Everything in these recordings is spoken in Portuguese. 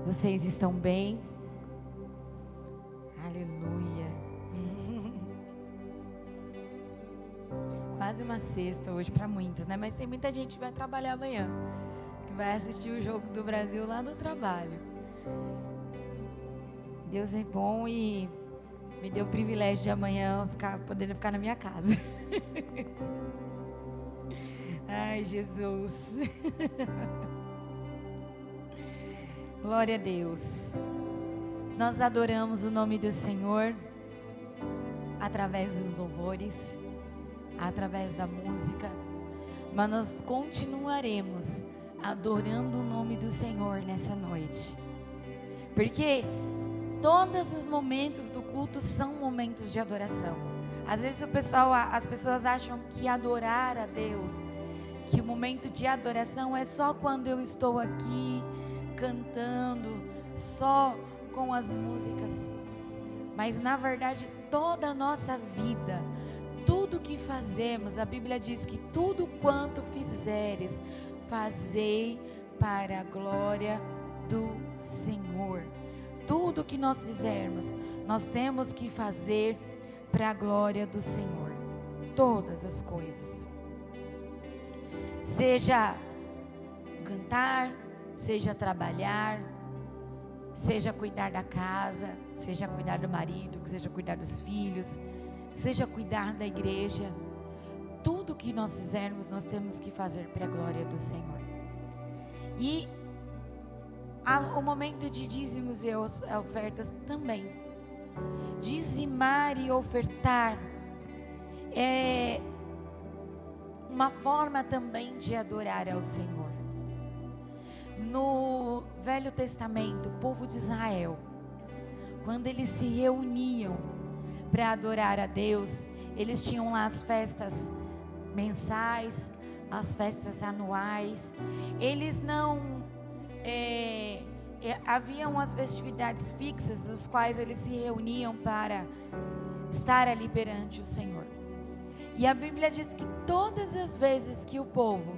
Vocês estão bem? Aleluia. Quase uma sexta hoje para muitos, né? Mas tem muita gente que vai trabalhar amanhã, que vai assistir o jogo do Brasil lá no trabalho. Deus é bom e me deu o privilégio de amanhã poder ficar na minha casa. Ai, Jesus. Glória a Deus. Nós adoramos o nome do Senhor através dos louvores, através da música, mas nós continuaremos adorando o nome do Senhor nessa noite, porque todos os momentos do culto são momentos de adoração. Às vezes as pessoas acham que adorar a Deus, que o momento de adoração é só quando eu estou aqui cantando, só com as músicas. Mas na verdade toda a nossa vida, tudo que fazemos, a Bíblia diz que tudo quanto fizeres, fazei para a glória do Senhor. Tudo que nós fizermos, nós temos que fazer para a glória do Senhor. Todas as coisas. Seja cantar, seja trabalhar, seja cuidar da casa, seja cuidar do marido, seja cuidar dos filhos, seja cuidar da igreja. Tudo que nós fizermos, nós temos que fazer para a glória do Senhor. E o momento de dízimos e ofertas também. Dizimar e ofertar é uma forma também de adorar ao Senhor. No Velho Testamento, o povo de Israel, quando eles se reuniam para adorar a Deus, eles tinham lá as festas mensais, as festas anuais. Eles não haviam as festividades fixas, os quais eles se reuniam para estar ali perante o Senhor. E a Bíblia diz que todas as vezes que o povo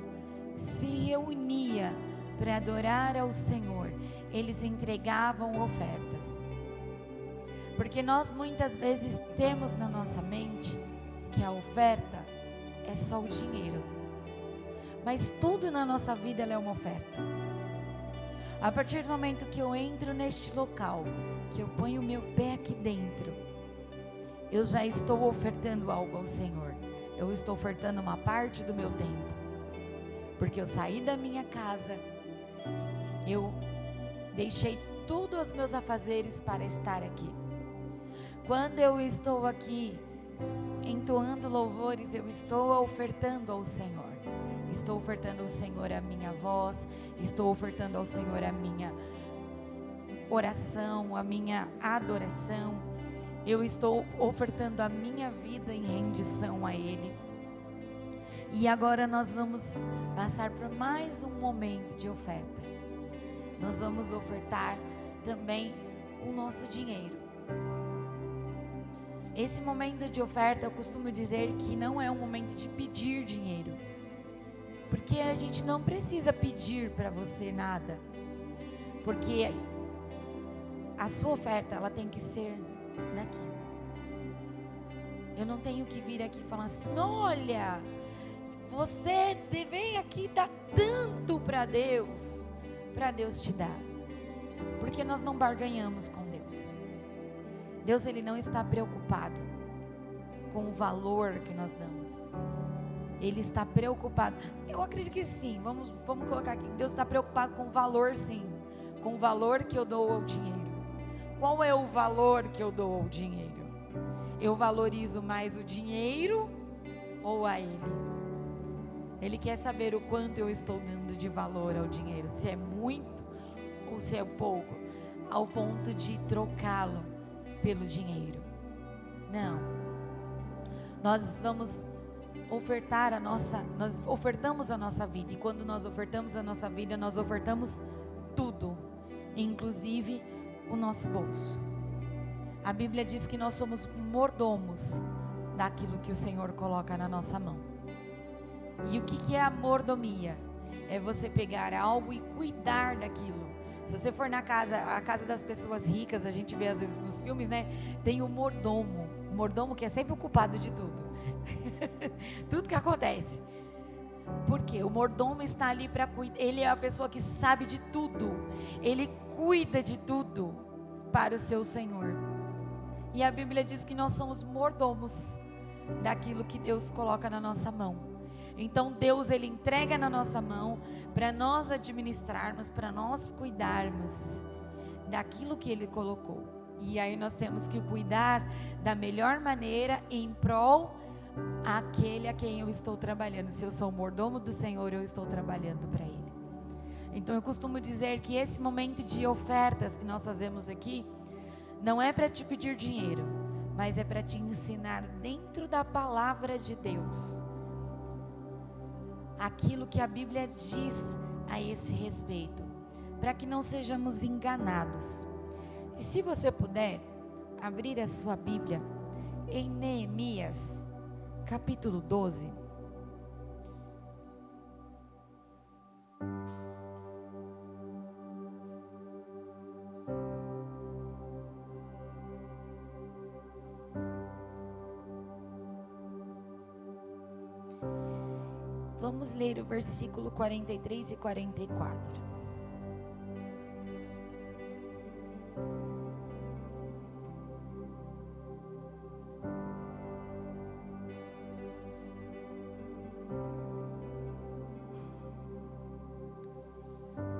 se reunia para adorar ao Senhor, eles entregavam ofertas. Porque nós muitas vezes temos na nossa mente que a oferta é só o dinheiro. Mas tudo na nossa vida é uma oferta. A partir do momento que eu entro neste local, que eu ponho o meu pé aqui dentro, eu já estou ofertando algo ao Senhor. Eu estou ofertando uma parte do meu tempo. Porque eu saí da minha casa, eu deixei tudo os meus afazeres para estar aqui. Quando eu estou aqui entoando louvores, eu estou ofertando ao Senhor. Estou ofertando ao Senhor a minha voz, estou ofertando ao Senhor a minha oração, a minha adoração. Eu estou ofertando a minha vida em rendição a Ele. E agora nós vamos passar por mais um momento de oferta. Nós vamos ofertar também o nosso dinheiro. Esse momento de oferta, eu costumo dizer que não é um momento de pedir dinheiro. Porque a gente não precisa pedir para você nada. Porque a sua oferta, ela tem que ser daqui. Eu não tenho que vir aqui e falar assim: olha, você vem aqui dar tanto para Deus te dar. Porque nós não barganhamos com Deus. Deus, Ele não está preocupado com o valor que nós damos. Ele está preocupado. Eu acredito que sim, vamos colocar aqui. Deus está preocupado com o valor, sim. Com o valor que eu dou ao dinheiro. Qual é o valor que eu dou ao dinheiro? Eu valorizo mais o dinheiro ou a Ele? Ele quer saber o quanto eu estou dando de valor ao dinheiro. Se é muito ou se é pouco. Ao ponto de trocá-lo pelo dinheiro. Não. Nós vamos ofertar nós ofertamos a nossa vida. E quando nós ofertamos a nossa vida, nós ofertamos tudo. inclusive o nosso bolso. A Bíblia diz que nós somos mordomos daquilo que o Senhor coloca na nossa mão. E o que é a mordomia? É você pegar algo e cuidar daquilo. Se você for a casa das pessoas ricas, a gente vê às vezes nos filmes, né? Tem o mordomo que é sempre o culpado de tudo. Tudo que acontece. Porque o mordomo está ali para cuidar. Ele é a pessoa que sabe de tudo. Ele cuida de tudo para o seu Senhor. E a Bíblia diz que nós somos mordomos daquilo que Deus coloca na nossa mão. Então Deus, Ele entrega na nossa mão para nós administrarmos, para nós cuidarmos daquilo que Ele colocou. E aí nós temos que cuidar da melhor maneira em prol aquele a quem eu estou trabalhando. Se eu sou mordomo do Senhor, eu estou trabalhando para Ele. Então eu costumo dizer que esse momento de ofertas que nós fazemos aqui não é para te pedir dinheiro, mas é para te ensinar dentro da palavra de Deus aquilo que a Bíblia diz a esse respeito, para que não sejamos enganados. E se você puder abrir a sua Bíblia em Neemias, capítulo 12. Vamos ler o versículo 43 e 44.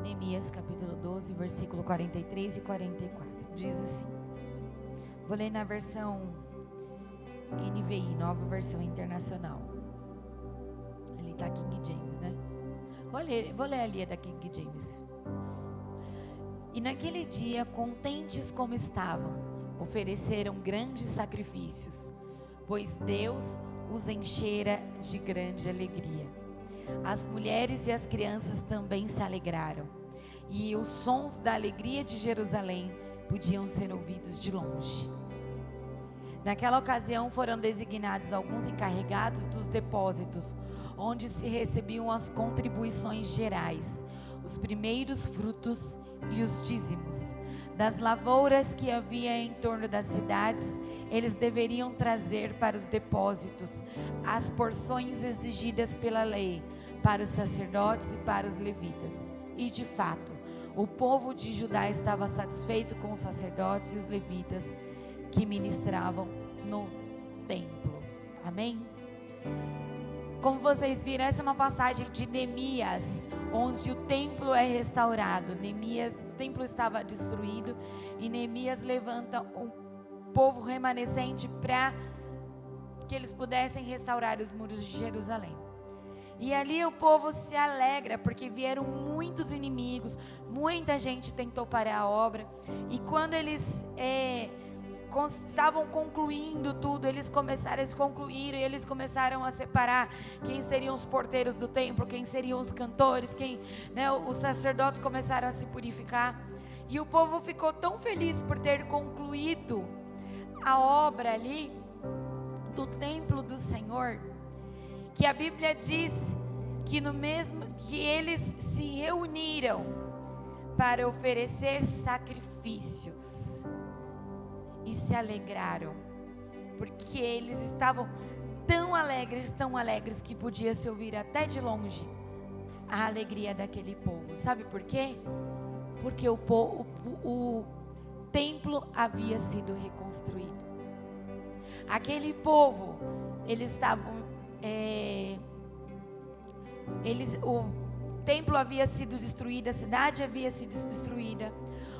Neemias capítulo 12, versículo 43 e 44. Diz assim. Vou ler na versão NVI, nova versão internacional. Está King James, né? Vou ler ali da King James. E naquele dia, contentes como estavam, ofereceram grandes sacrifícios, pois Deus os enchera de grande alegria. As mulheres e as crianças também se alegraram, e os sons da alegria de Jerusalém podiam ser ouvidos de longe. Naquela ocasião foram designados alguns encarregados dos depósitos, onde se recebiam as contribuições gerais, os primeiros frutos e os dízimos. Das lavouras que havia em torno das cidades, eles deveriam trazer para os depósitos as porções exigidas pela lei, para os sacerdotes e para os levitas. E de fato, o povo de Judá estava satisfeito com os sacerdotes e os levitas que ministravam no templo. Amém? Como vocês viram, essa é uma passagem de Neemias, onde o templo é restaurado. O templo estava destruído e Neemias levanta um povo remanescente para que eles pudessem restaurar os muros de Jerusalém. E ali o povo se alegra, porque vieram muitos inimigos, muita gente tentou parar a obra, e quando eles estavam concluindo tudo, eles começaram a separar quem seriam os porteiros do templo, quem seriam os cantores, os sacerdotes começaram a se purificar, e o povo ficou tão feliz por ter concluído a obra ali do templo do Senhor, que a Bíblia diz que eles se reuniram para oferecer sacrifícios e se alegraram, porque eles estavam tão alegres que podia se ouvir até de longe a alegria daquele povo. Sabe por quê? Porque o templo havia sido reconstruído. Aquele povo, o templo havia sido destruído, a cidade havia sido destruída,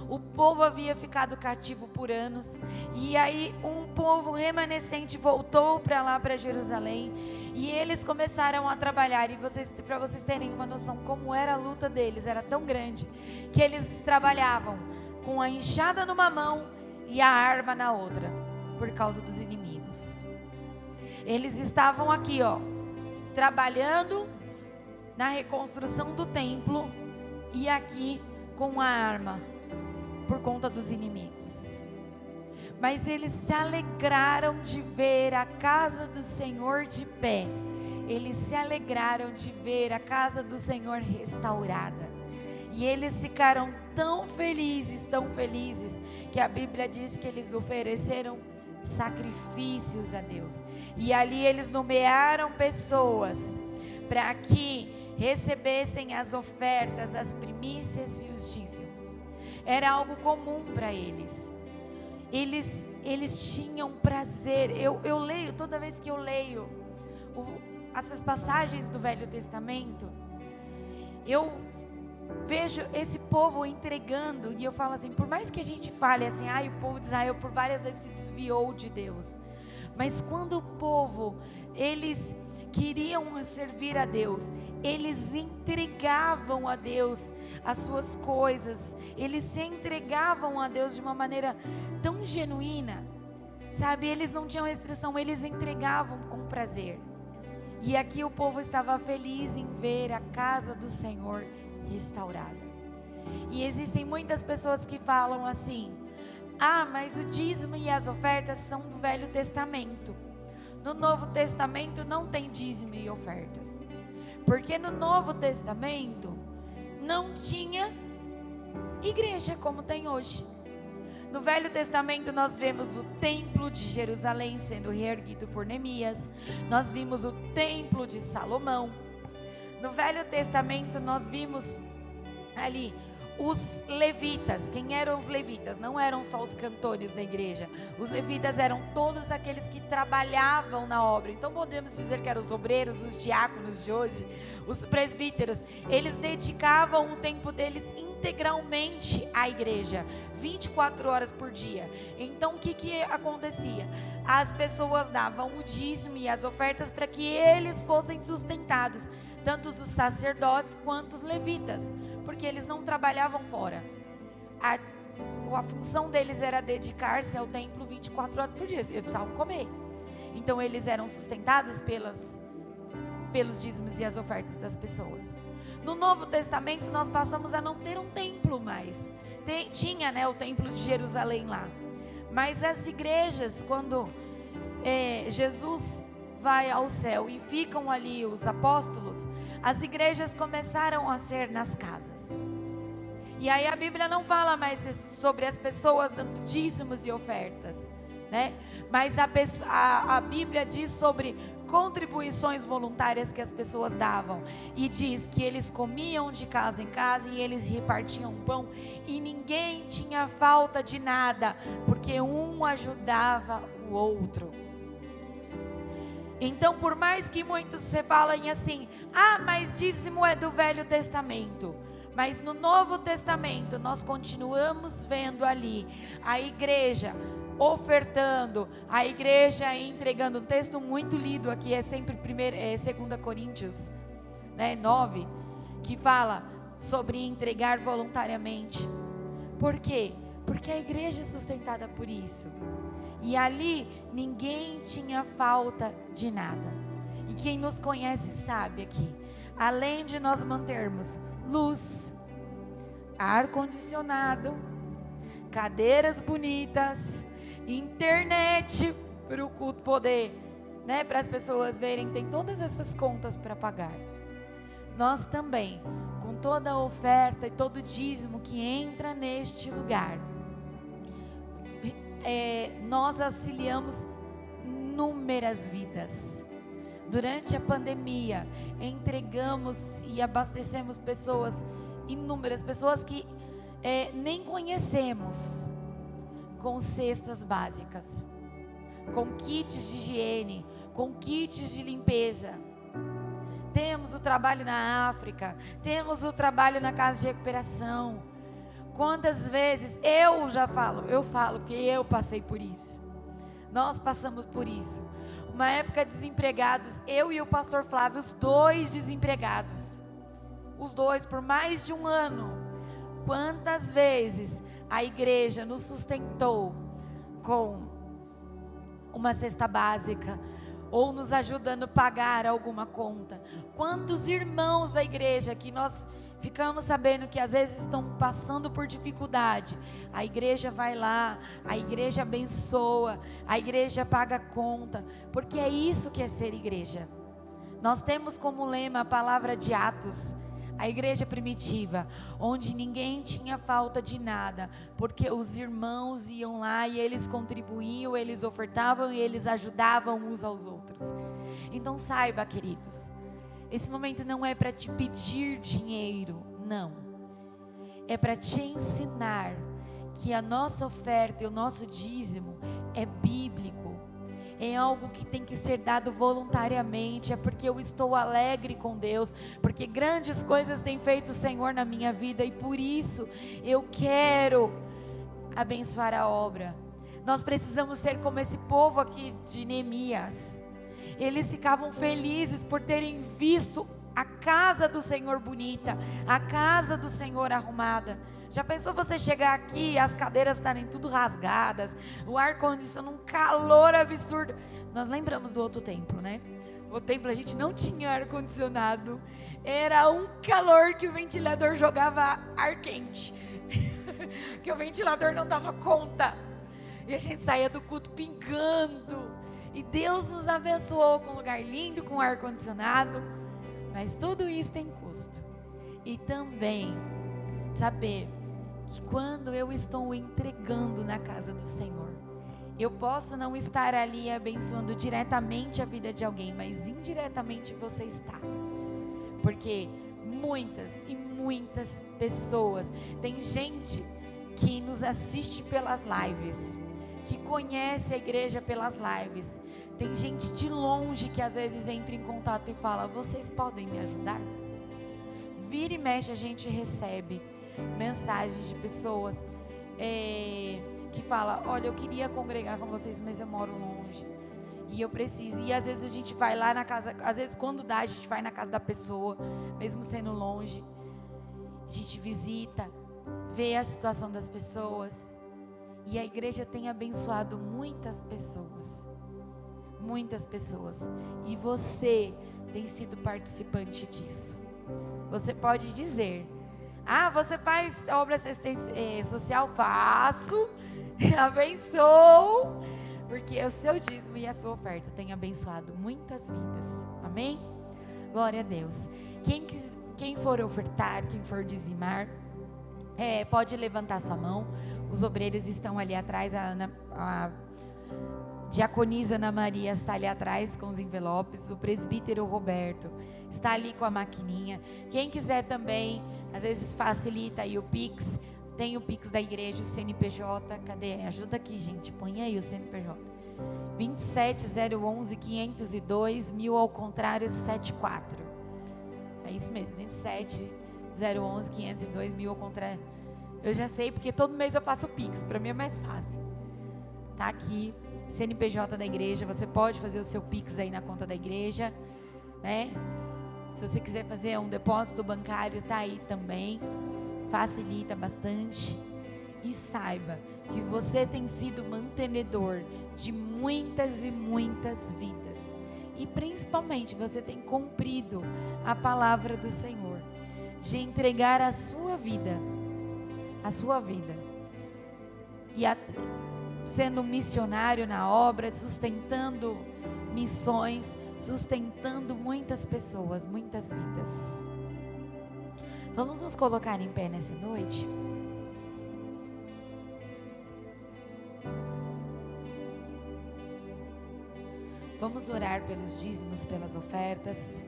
o povo havia ficado cativo por anos, e aí um povo remanescente voltou para Jerusalém, e eles começaram a trabalhar, e para vocês terem uma noção como era a luta deles, era tão grande, que eles trabalhavam com a enxada numa mão e a arma na outra, por causa dos inimigos. Eles estavam aqui, trabalhando na reconstrução do templo, e aqui com a arma por conta dos inimigos. Mas eles se alegraram de ver a casa do Senhor de pé. Eles se alegraram de ver a casa do Senhor restaurada. E eles ficaram tão felizes, que a Bíblia diz que eles ofereceram sacrifícios a Deus. E ali eles nomearam pessoas para que recebessem as ofertas, as primícias e os dízimos. Era algo comum para eles. Eles tinham prazer. Eu leio, toda vez que eu leio essas passagens do Velho Testamento, eu vejo esse povo entregando, e eu falo assim, por mais que a gente fale assim, o povo de Israel por várias vezes se desviou de Deus, mas quando o povo, eles queriam servir a Deus, eles entregavam a Deus as suas coisas, eles se entregavam a Deus de uma maneira tão genuína, sabe, eles não tinham restrição, eles entregavam com prazer. E aqui o povo estava feliz em ver a casa do Senhor restaurada. E existem muitas pessoas que falam assim, mas o dízimo e as ofertas são do Velho Testamento. No Novo Testamento não tem dízimo e ofertas. Porque no Novo Testamento não tinha igreja como tem hoje. No Velho Testamento nós vemos o templo de Jerusalém sendo reerguido por Neemias. Nós vimos o templo de Salomão. No Velho Testamento nós vimos ali os levitas. Quem eram os levitas? Não eram só os cantores da igreja. Os levitas eram todos aqueles que trabalhavam na obra. Então podemos dizer que eram os obreiros, os diáconos de hoje, os presbíteros. Eles dedicavam o tempo deles integralmente à igreja, 24 horas por dia. Então o que acontecia? As pessoas davam o dízimo e as ofertas para que eles fossem sustentados, tanto os sacerdotes quanto os levitas, porque eles não trabalhavam fora. A função deles era dedicar-se ao templo 24 horas por dia, eles precisavam comer. Então eles eram sustentados pelos dízimos e as ofertas das pessoas. No Novo Testamento nós passamos a não ter um templo mais. Tinha, o templo de Jerusalém lá. Mas as igrejas, quando Jesus vai ao céu e ficam ali os apóstolos, as igrejas começaram a ser nas casas. E aí a Bíblia não fala mais sobre as pessoas dando dízimos e ofertas, né? Mas a Bíblia diz sobre contribuições voluntárias que as pessoas davam. E diz que eles comiam de casa em casa e eles repartiam pão. E ninguém tinha falta de nada, porque um ajudava o outro. Então, por mais que muitos se falem assim, mas dízimo é do Velho Testamento. Mas no Novo Testamento, nós continuamos vendo ali a igreja ofertando, a igreja entregando. Um texto muito lido aqui, é sempre 2 Coríntios 9, que fala sobre entregar voluntariamente. Por quê? Porque a igreja é sustentada por isso. E ali ninguém tinha falta de nada. E quem nos conhece sabe aqui, além de nós mantermos luz, ar-condicionado, cadeiras bonitas, internet para o culto poder, para as pessoas verem, tem todas essas contas para pagar. Nós também, com toda a oferta e todo o dízimo que entra neste lugar, nós auxiliamos inúmeras vidas. Durante a pandemia, entregamos e abastecemos pessoas, inúmeras pessoas que nem conhecemos, com cestas básicas, com kits de higiene, com kits de limpeza. Temos o trabalho na África, temos o trabalho na casa de recuperação. Quantas vezes eu falo que eu passei por isso. Nós passamos por isso. Uma época desempregados, eu e o pastor Flávio, os dois desempregados. Os dois por mais de um ano. Quantas vezes a igreja nos sustentou com uma cesta básica, ou nos ajudando a pagar alguma conta. Quantos irmãos da igreja que nós ficamos sabendo que às vezes estão passando por dificuldade, a igreja vai lá, a igreja abençoa, a igreja paga a conta, porque é isso que é ser igreja. Nós temos como lema a palavra de Atos, a igreja primitiva, onde ninguém tinha falta de nada, porque os irmãos iam lá e eles contribuíam, eles ofertavam e eles ajudavam uns aos outros. Então saiba, queridos, esse momento não é para te pedir dinheiro, não. É para te ensinar que a nossa oferta e o nosso dízimo é bíblico. É algo que tem que ser dado voluntariamente. É porque eu estou alegre com Deus, porque grandes coisas tem feito o Senhor na minha vida, e por isso eu quero abençoar a obra. Nós precisamos ser como esse povo aqui de Neemias. Eles ficavam felizes por terem visto a casa do Senhor bonita, a casa do Senhor arrumada. Já pensou você chegar aqui e as cadeiras estarem tudo rasgadas, o ar-condicionado, um calor absurdo? Nós lembramos do outro templo, né? O templo a gente não tinha ar-condicionado, era um calor que o ventilador jogava ar quente, que o ventilador não dava conta, e a gente saía do culto pingando. E Deus nos abençoou com um lugar lindo, com ar-condicionado. Mas tudo isso tem custo. E também saber que quando eu estou entregando na casa do Senhor, eu posso não estar ali abençoando diretamente a vida de alguém, mas indiretamente você está. Porque muitas e muitas pessoas, tem gente que nos assiste pelas lives, que conhece a igreja pelas lives. Tem gente de longe que às vezes entra em contato e fala: vocês podem me ajudar? Vira e mexe a gente recebe mensagens de pessoas que falam: olha, eu queria congregar com vocês, mas eu moro longe e eu preciso. E às vezes a gente vai lá na casa, às vezes quando dá a gente vai na casa da pessoa, mesmo sendo longe, a gente visita, vê a situação das pessoas. E a igreja tem abençoado muitas pessoas. Muitas pessoas. E você tem sido participante disso. Você pode dizer: ah, você faz obra social? Faço. Abençoo. Porque o seu dízimo e a sua oferta tem abençoado muitas vidas. Amém? Glória a Deus. Quem for ofertar, quem for dizimar, pode levantar sua mão. Os obreiros estão ali atrás, a diaconisa Ana Maria está ali atrás com os envelopes, o presbítero Roberto está ali com a maquininha. Quem quiser também, às vezes facilita aí o Pix, tem o Pix da igreja, o CNPJ, cadê? Ajuda aqui, gente, põe aí o CNPJ. 27011-502, 1000 ao contrário, 74. É isso mesmo, 27011-502, 1000 ao contrário. Eu já sei, porque todo mês eu faço Pix, para mim é mais fácil. Tá aqui, CNPJ da igreja, você pode fazer o seu Pix aí na conta da igreja, né? Se você quiser fazer um depósito bancário, tá aí também, facilita bastante. E saiba que você tem sido mantenedor de muitas e muitas vidas. E principalmente você tem cumprido a palavra do Senhor, de entregar a sua vida, e sendo missionário na obra, sustentando missões, sustentando muitas pessoas, muitas vidas. Vamos nos colocar em pé nessa noite? Vamos orar pelos dízimos, pelas ofertas.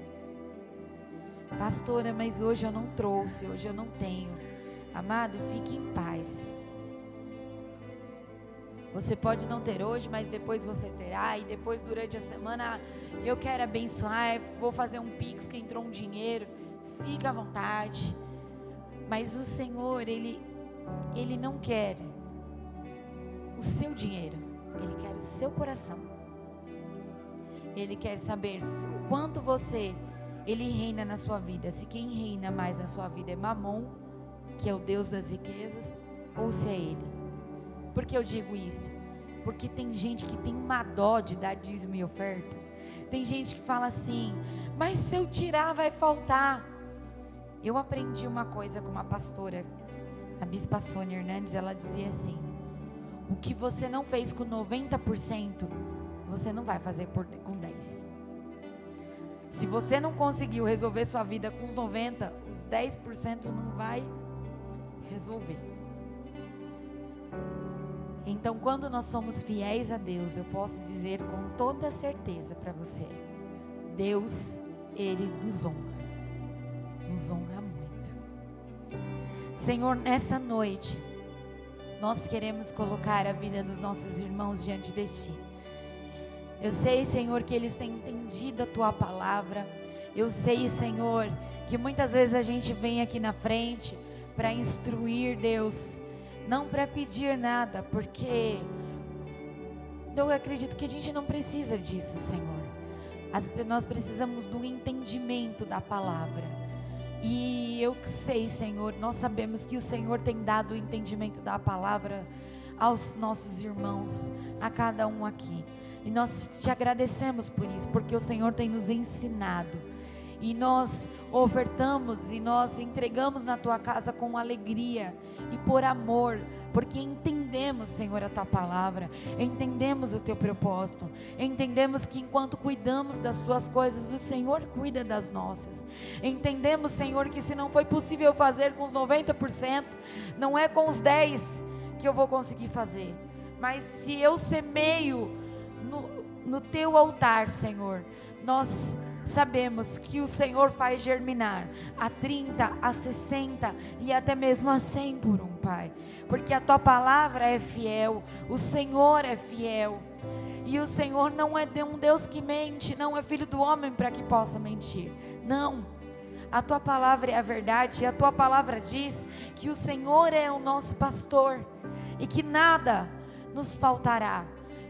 Pastora, mas hoje eu não trouxe, hoje eu não tenho. Amado, fique em paz. Você pode não ter hoje, mas depois você terá. E depois, durante a semana, eu quero abençoar, vou fazer um Pix que entrou um dinheiro. Fique à vontade. Mas o Senhor, Ele não quer o seu dinheiro. Ele quer o seu coração. Ele quer saber o quanto Ele reina na sua vida. Se quem reina mais na sua vida é Mamon, que é o Deus das riquezas, ou se é Ele. Por que eu digo isso? Porque tem gente que tem uma dó de dar dízimo e oferta. Tem gente que fala assim: mas se eu tirar vai faltar. Eu aprendi uma coisa com uma pastora, a Bispa Sônia Hernandes. Ela dizia assim: o que você não fez com 90%, você não vai fazer com 10%. Se você não conseguiu resolver sua vida com os 90%, os 10% não vai resolver. Então, quando nós somos fiéis a Deus, eu posso dizer com toda certeza para você: Deus, Ele nos honra muito. Senhor, nessa noite, nós queremos colocar a vida dos nossos irmãos diante de Ti. Eu sei, Senhor, que eles têm entendido a Tua palavra. Eu sei, Senhor, que muitas vezes a gente vem aqui na frente para instruir, Deus, não para pedir nada, porque eu acredito que a gente não precisa disso, Senhor. Nós precisamos do entendimento da palavra. E eu sei, Senhor, nós sabemos que o Senhor tem dado o entendimento da palavra aos nossos irmãos, a cada um aqui. E nós te agradecemos por isso, porque o Senhor tem nos ensinado. E nós ofertamos e nós entregamos na Tua casa com alegria e por amor, porque entendemos, Senhor, a Tua palavra, entendemos o Teu propósito, entendemos que enquanto cuidamos das Tuas coisas, o Senhor cuida das nossas. Entendemos, Senhor, que se não foi possível fazer com os 90%, não é com os 10% que eu vou conseguir fazer. Mas se eu semeio no Teu altar, Senhor, nós sabemos que o Senhor faz germinar a 30, a 60 e até mesmo a 100 por um, Pai. Porque a Tua palavra é fiel, o Senhor é fiel. E o Senhor não é um Deus que mente, não é filho do homem para que possa mentir. Não. A Tua palavra é a verdade, e a Tua palavra diz que o Senhor é o nosso pastor e que nada nos faltará.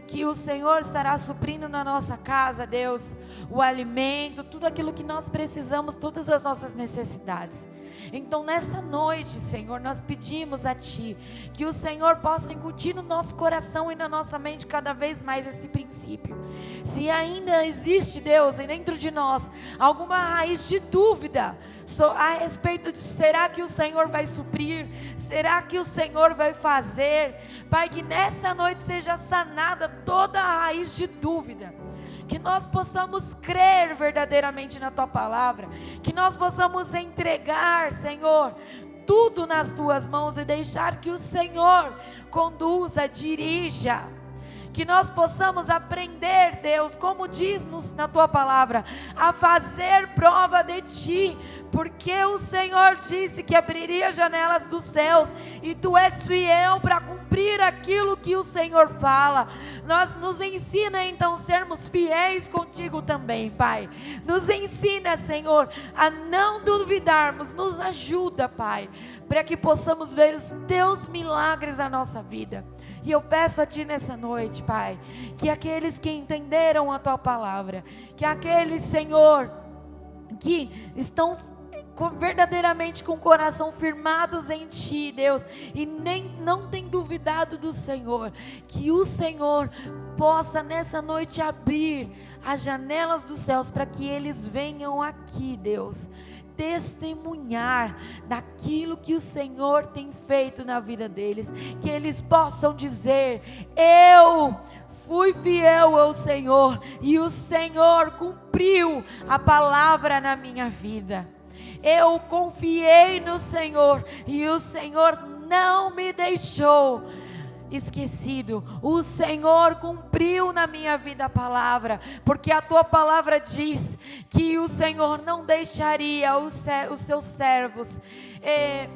Que o Senhor estará suprindo na nossa casa, Deus, o alimento, tudo aquilo que nós precisamos, todas as nossas necessidades. Então nessa noite, Senhor, nós pedimos a Ti, que o Senhor possa incutir no nosso coração e na nossa mente cada vez mais esse princípio. Se ainda existe, Deus, dentro de nós, alguma raiz de dúvida a respeito de será que o Senhor vai suprir, será que o Senhor vai fazer, Pai, que nessa noite seja sanada toda a raiz de dúvida, que nós possamos crer verdadeiramente na Tua palavra, que nós possamos entregar, Senhor, tudo nas Tuas mãos e deixar que o Senhor conduza, dirija. Que nós possamos aprender, Deus, como diz na Tua palavra, a fazer prova de Ti, porque o Senhor disse que abriria janelas dos céus, e Tu és fiel para cumprir aquilo que o Senhor fala. Nos ensina então sermos fiéis contigo também, Pai. Nos ensina, Senhor, a não duvidarmos, nos ajuda, Pai, para que possamos ver os Teus milagres na nossa vida. E eu peço a Ti nessa noite, Pai, que aqueles que entenderam a Tua palavra, que aqueles, Senhor, que estão verdadeiramente com o coração firmados em Ti, Deus, e não tem duvidado do Senhor, que o Senhor possa nessa noite abrir as janelas dos céus para que eles venham aqui, Deus, testemunhar daquilo que o Senhor tem feito na vida deles, que eles possam dizer: eu fui fiel ao Senhor e o Senhor cumpriu a palavra na minha vida. Eu confiei no Senhor e o Senhor não me deixou esquecido. O Senhor cumpriu na minha vida a palavra, porque a Tua palavra diz que o Senhor não deixaria os seus servos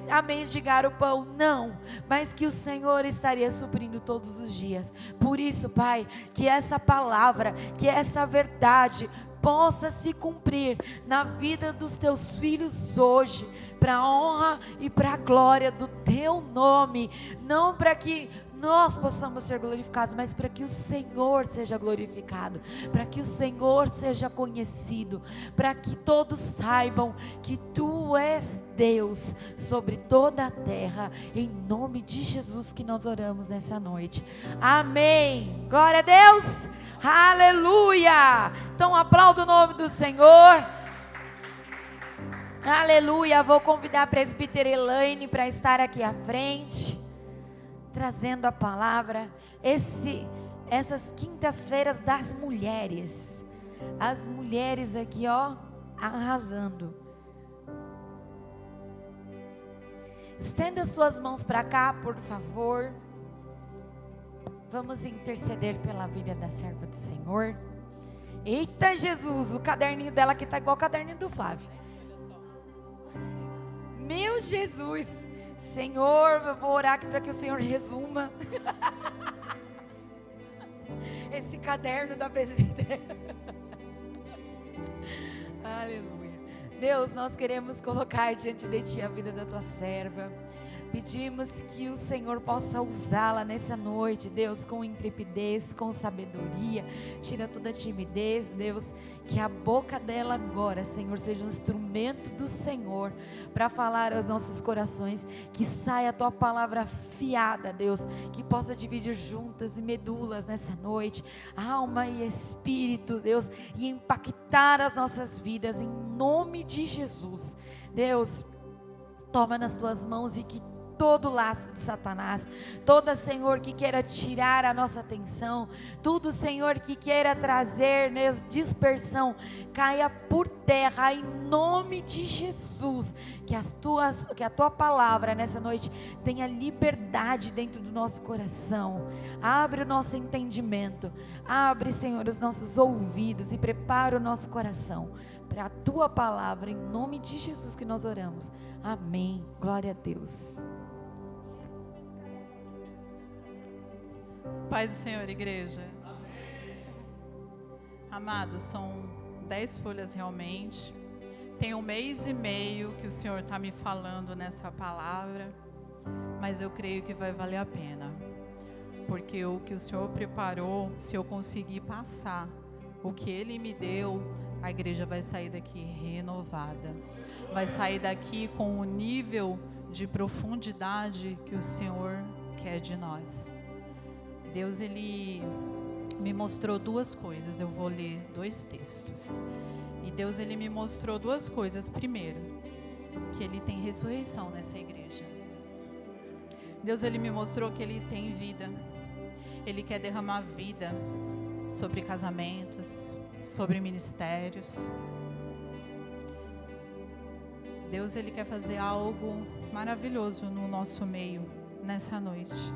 a mendigar o pão, não, mas que o Senhor estaria suprindo todos os dias. Por isso, Pai, que essa palavra, que essa verdade possa se cumprir na vida dos Teus filhos hoje, para a honra e para a glória do Teu nome, não para que nós possamos ser glorificados, mas para que o Senhor seja glorificado, para que o Senhor seja conhecido, para que todos saibam que Tu és Deus sobre toda a terra, em nome de Jesus que nós oramos nessa noite, amém. Glória a Deus, aleluia. Então aplauda o nome do Senhor. Aleluia. Vou convidar a presbítera Elaine para estar aqui à frente, trazendo a palavra. Essas quintas-feiras das mulheres. As mulheres aqui, ó, arrasando. Estenda suas mãos para cá, por favor. Vamos interceder pela vida da serva do Senhor. Eita Jesus, o caderninho dela aqui tá igual o caderninho do Flávio. Meu Jesus. Senhor, eu vou orar aqui para que o Senhor resuma esse caderno da presbítera. Aleluia. Deus, nós queremos colocar diante de Ti a vida da Tua serva. Pedimos que o Senhor possa usá-la nessa noite, Deus, com intrepidez, com sabedoria. Tira toda a timidez, Deus. Que a boca dela agora, Senhor, seja um instrumento do Senhor para falar aos nossos corações. Que saia a Tua palavra afiada, Deus. Que possa dividir juntas e medulas nessa noite, alma e espírito, Deus. E impactar as nossas vidas em nome de Jesus. Deus, toma nas Tuas mãos e que todo laço de Satanás, toda, Senhor, que queira tirar a nossa atenção, tudo, Senhor, que queira trazer dispersão, caia por terra em nome de Jesus. Que a Tua palavra nessa noite tenha liberdade dentro do nosso coração. Abre o nosso entendimento, abre, Senhor, os nossos ouvidos e prepara o nosso coração para a Tua palavra, em nome de Jesus que nós oramos. Amém. Glória a Deus. Paz do Senhor, igreja. Amém. Amados, são 10 folhas realmente. Tem 1 mês e meio que o Senhor está me falando nessa palavra, mas eu creio que vai valer a pena. Porque o que o Senhor preparou, se eu conseguir passar o que Ele me deu, a igreja vai sair daqui renovada. Vai sair daqui com o nível de profundidade que o Senhor quer de nós. Deus, Ele me mostrou 2 coisas. Eu vou ler 2 textos. E Deus, Ele me mostrou 2 coisas. Primeiro, que Ele tem ressurreição nessa igreja. Deus, Ele me mostrou que Ele tem vida. Ele quer derramar vida sobre casamentos, sobre ministérios. Deus, Ele quer fazer algo maravilhoso no nosso meio, nessa noite.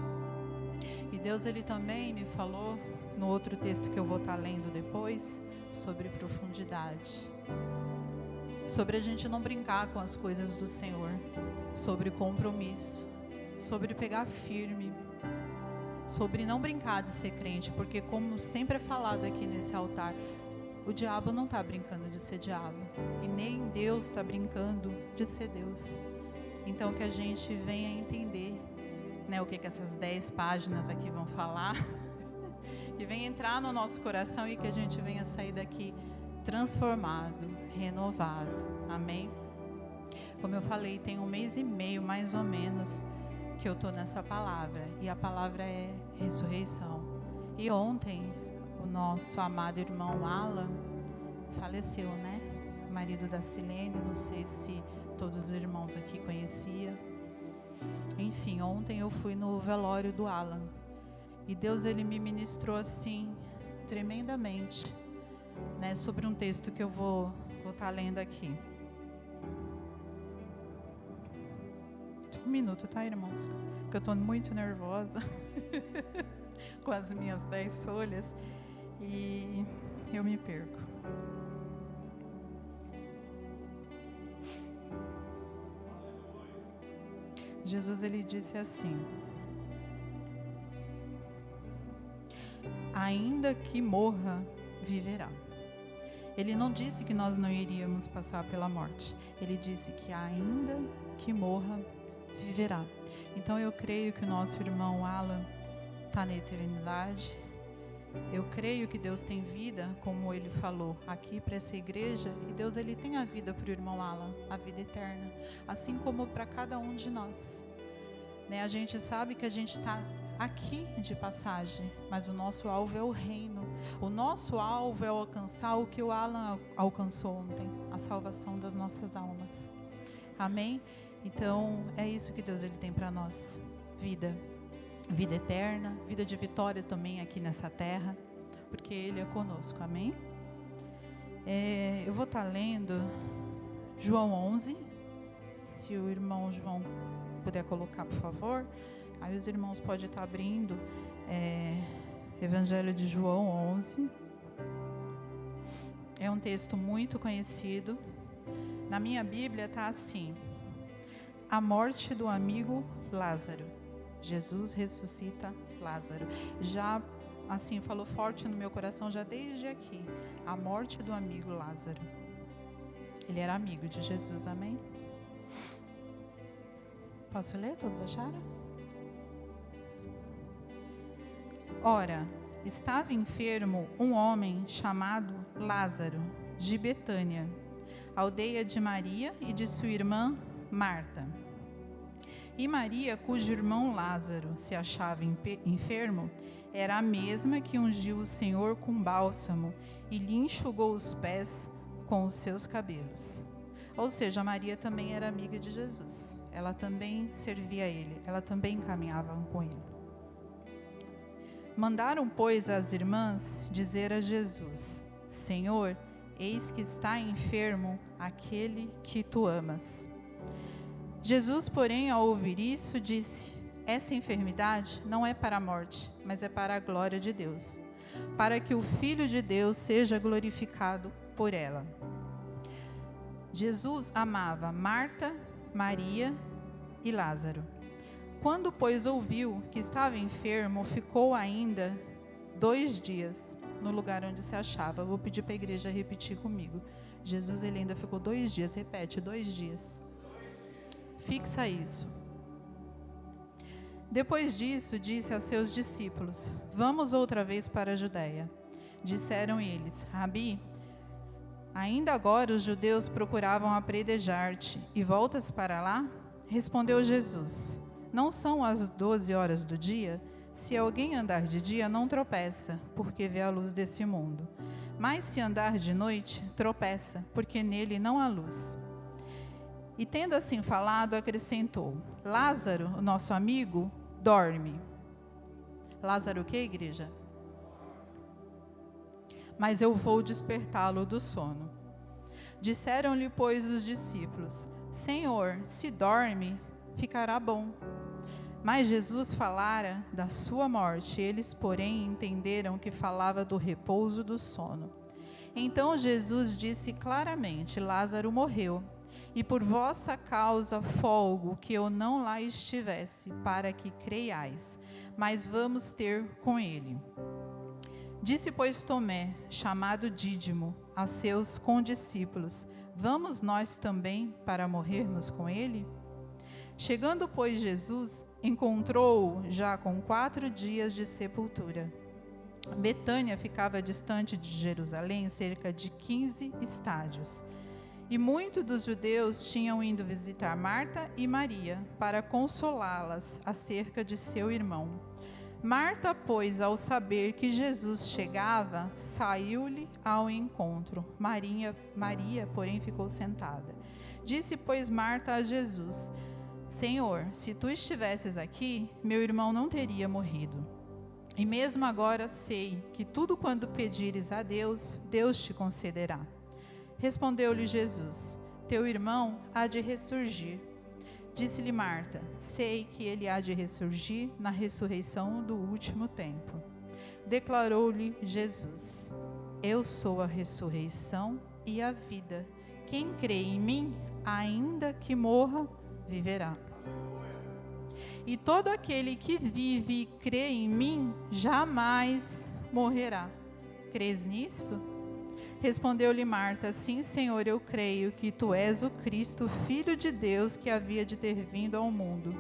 E Deus, Ele também me falou, no outro texto que eu vou estar lendo depois, sobre profundidade. Sobre a gente não brincar com as coisas do Senhor. Sobre compromisso. Sobre pegar firme. Sobre não brincar de ser crente, porque como sempre é falado aqui nesse altar, o diabo não está brincando de ser diabo. E nem Deus está brincando de ser Deus. Então que a gente venha entender, né, o que essas 10 páginas aqui vão falar. Que venha entrar no nosso coração e que a gente venha sair daqui transformado, renovado. Amém? Como eu falei, tem 1 mês e meio mais ou menos que eu estou nessa palavra. E a palavra é ressurreição. E ontem o nosso amado irmão Alan faleceu, né? Marido da Silene, não sei se todos os irmãos aqui conheciam. Enfim, ontem eu fui no velório do Alan. E Deus, Ele me ministrou assim, tremendamente, né? Sobre um texto que eu vou estar lendo aqui. Só 1 minuto, tá, irmãos? Porque eu estou muito nervosa com as minhas 10 folhas e eu me perco. Jesus, Ele disse assim: ainda que morra, viverá. Ele não disse que nós não iríamos passar pela morte. Ele disse que ainda que morra, viverá. Então eu creio que o nosso irmão Alan está na eternidade. Eu creio que Deus tem vida, como ele falou aqui para essa igreja, e Deus, Ele tem a vida para o irmão Alan, a vida eterna, assim como para cada um de nós, né? A gente sabe que a gente está aqui de passagem, mas o nosso alvo é o reino. O nosso alvo é alcançar o que o Alan alcançou ontem, a salvação das nossas almas. Amém? Então, é isso que Deus ele tem para nós. Vida eterna, vida de vitória também aqui nessa terra, porque Ele é conosco. Amém? Eu vou estar lendo João 11, se o irmão João puder colocar, por favor. Aí os irmãos podem estar abrindo Evangelho de João 11. É um texto muito conhecido. Na minha Bíblia está assim: a morte do amigo Lázaro. Jesus ressuscita Lázaro. Já assim falou forte no meu coração já desde aqui. A morte do amigo Lázaro. Ele era amigo de Jesus, amém? Posso ler? Todos acharam? Ora, estava enfermo um homem chamado Lázaro, de Betânia, aldeia de Maria e de sua irmã Marta. E Maria, cujo irmão Lázaro se achava enfermo, era a mesma que ungiu o Senhor com bálsamo e lhe enxugou os pés com os seus cabelos. Ou seja, Maria também era amiga de Jesus. Ela também servia a ele, ela também caminhava com ele. Mandaram, pois, as irmãs dizer a Jesus: Senhor, eis que está enfermo aquele que tu amas. Jesus, porém, ao ouvir isso, disse: essa enfermidade não é para a morte, mas é para a glória de Deus, para que o Filho de Deus seja glorificado por ela. Jesus amava Marta, Maria e Lázaro. Quando, pois, ouviu que estava enfermo, ficou ainda 2 dias no lugar onde se achava. Vou pedir para a igreja repetir comigo. Jesus, ele ainda ficou 2 dias. Repete, 2 dias. Fixa isso. Depois disso, disse a seus discípulos: vamos outra vez para a Judeia. Disseram eles: Rabi, ainda agora os judeus procuravam apredejar-te, e voltas para lá? Respondeu Jesus: não são as 12 horas do dia? Se alguém andar de dia, não tropeça, porque vê a luz desse mundo. Mas se andar de noite, tropeça, porque nele não há luz. E tendo assim falado, acrescentou: Lázaro, o nosso amigo, dorme. Lázaro o que, igreja? Mas eu vou despertá-lo do sono. Disseram-lhe, pois, os discípulos: Senhor, se dorme, ficará bom. Mas Jesus falara da sua morte, eles, porém, entenderam que falava do repouso do sono. Então Jesus disse claramente: Lázaro morreu, e por vossa causa folgo que eu não lá estivesse, para que creiais, mas vamos ter com ele. Disse, pois, Tomé, chamado Dídimo, a seus condiscípulos: vamos nós também para morrermos com ele? Chegando, pois, Jesus, encontrou-o já com 4 dias de sepultura. Betânia ficava distante de Jerusalém cerca de 15 estádios. E muitos dos judeus tinham ido visitar Marta e Maria para consolá-las acerca de seu irmão. Marta, pois, ao saber que Jesus chegava, saiu-lhe ao encontro. Maria, porém, ficou sentada. Disse, pois, Marta a Jesus: Senhor, se tu estivesses aqui, meu irmão não teria morrido. E mesmo agora sei que tudo quanto pedires a Deus, Deus te concederá. Respondeu-lhe Jesus: teu irmão há de ressurgir. Disse-lhe Marta: sei que ele há de ressurgir na ressurreição do último tempo. Declarou-lhe Jesus: eu sou a ressurreição e a vida. Quem crê em mim, ainda que morra, viverá. E todo aquele que vive e crê em mim, jamais morrerá. Crês nisso? Respondeu-lhe Marta: sim, Senhor, eu creio que tu és o Cristo, Filho de Deus, que havia de ter vindo ao mundo.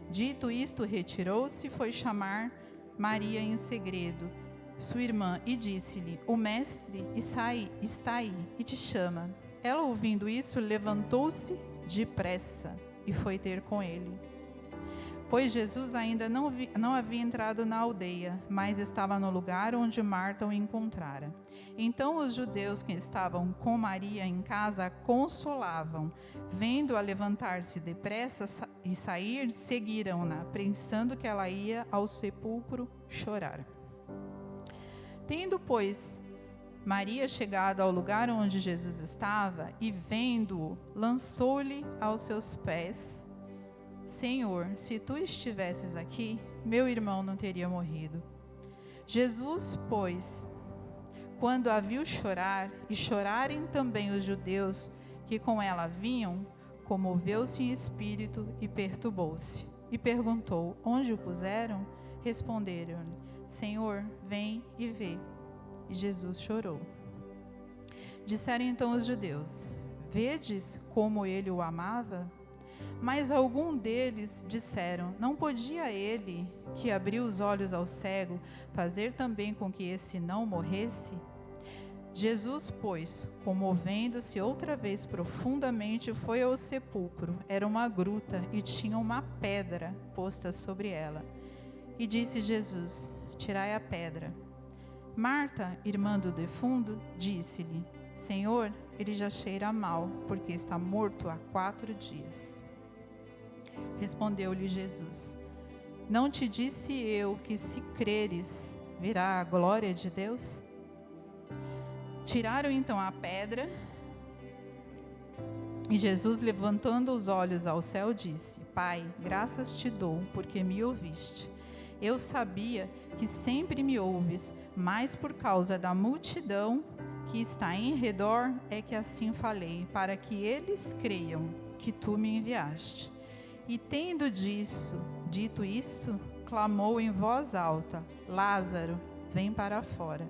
Dito isto, retirou-se e foi chamar Maria em segredo, sua irmã, e disse-lhe: o mestre está aí e te chama. Ela, ouvindo isso, levantou-se depressa e foi ter com ele. pois Jesus ainda não havia entrado na aldeia, mas estava no lugar onde Marta o encontrara. Então os judeus que estavam com Maria em casa a consolavam. Vendo-a levantar-se depressa e sair, seguiram-na, pensando que ela ia ao sepulcro chorar. Tendo, pois, Maria chegado ao lugar onde Jesus estava e vendo-o, lançou-lhe aos seus pés: Senhor, se tu estivesses aqui, meu irmão não teria morrido. Jesus, pois, quando a viu chorar, e chorarem também os judeus que com ela vinham, comoveu-se em espírito e perturbou-se. E perguntou: onde o puseram? Responderam-lhe: Senhor, vem e vê. E Jesus chorou. Disseram então os judeus: vedes como ele o amava? Mas algum deles disseram: não podia ele, que abriu os olhos ao cego, fazer também com que esse não morresse? Jesus, pois, comovendo-se outra vez profundamente, foi ao sepulcro. Era uma gruta e tinha uma pedra posta sobre ela. E disse Jesus: tirai a pedra. Marta, irmã do defunto, disse-lhe: Senhor, ele já cheira mal, porque está morto há 4 dias. Respondeu-lhe Jesus: não te disse eu que, se creres, virá a glória de Deus? Tiraram então a pedra, e Jesus, levantando os olhos ao céu, disse: Pai, graças te dou, porque me ouviste. Eu sabia que sempre me ouves, mas por causa da multidão que está em redor é que assim falei, para que eles creiam que tu me enviaste. E tendo dito isto, clamou em voz alta: Lázaro, vem para fora.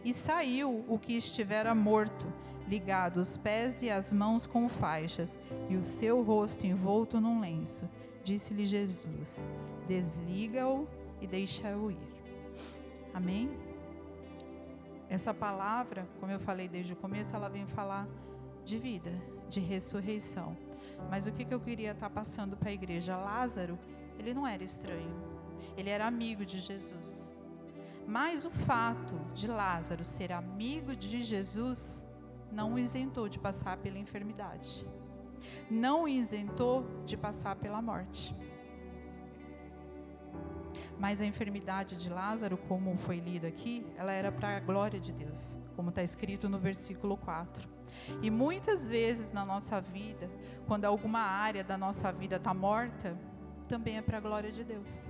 E saiu o que estivera morto, ligado os pés e as mãos com faixas, e o seu rosto envolto num lenço. Disse-lhe Jesus: desliga-o e deixa-o ir. Amém? Essa palavra, como eu falei desde o começo, ela vem falar de vida, de ressurreição. Mas o que eu queria estar passando para a igreja? Lázaro, ele não era estranho, ele era amigo de Jesus. Mas o fato de Lázaro ser amigo de Jesus não o isentou de passar pela enfermidade, não o isentou de passar pela morte. Mas a enfermidade de Lázaro, como foi lido aqui, ela era para a glória de Deus, como está escrito no versículo 4. E muitas vezes na nossa vida, quando alguma área da nossa vida está morta, também é para a glória de Deus.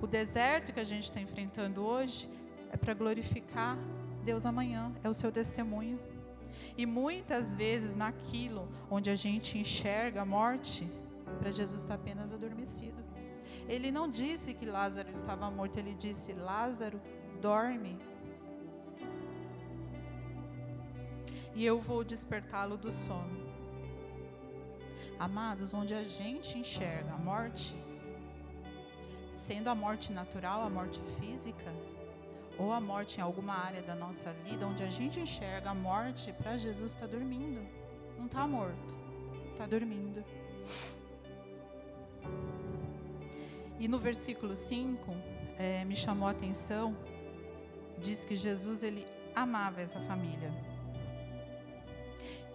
O deserto que a gente está enfrentando hoje é para glorificar Deus amanhã, é o seu testemunho. E muitas vezes naquilo onde a gente enxerga a morte, para Jesus está apenas adormecido. Ele não disse que Lázaro estava morto, ele disse: Lázaro, dorme. E eu vou despertá-lo do sono. Amados, onde a gente enxerga a morte, sendo a morte natural, a morte física, ou a morte em alguma área da nossa vida, onde a gente enxerga a morte, para Jesus está dormindo. Não está morto, está dormindo. E no versículo 5, me chamou a atenção, diz que Jesus, ele amava essa família.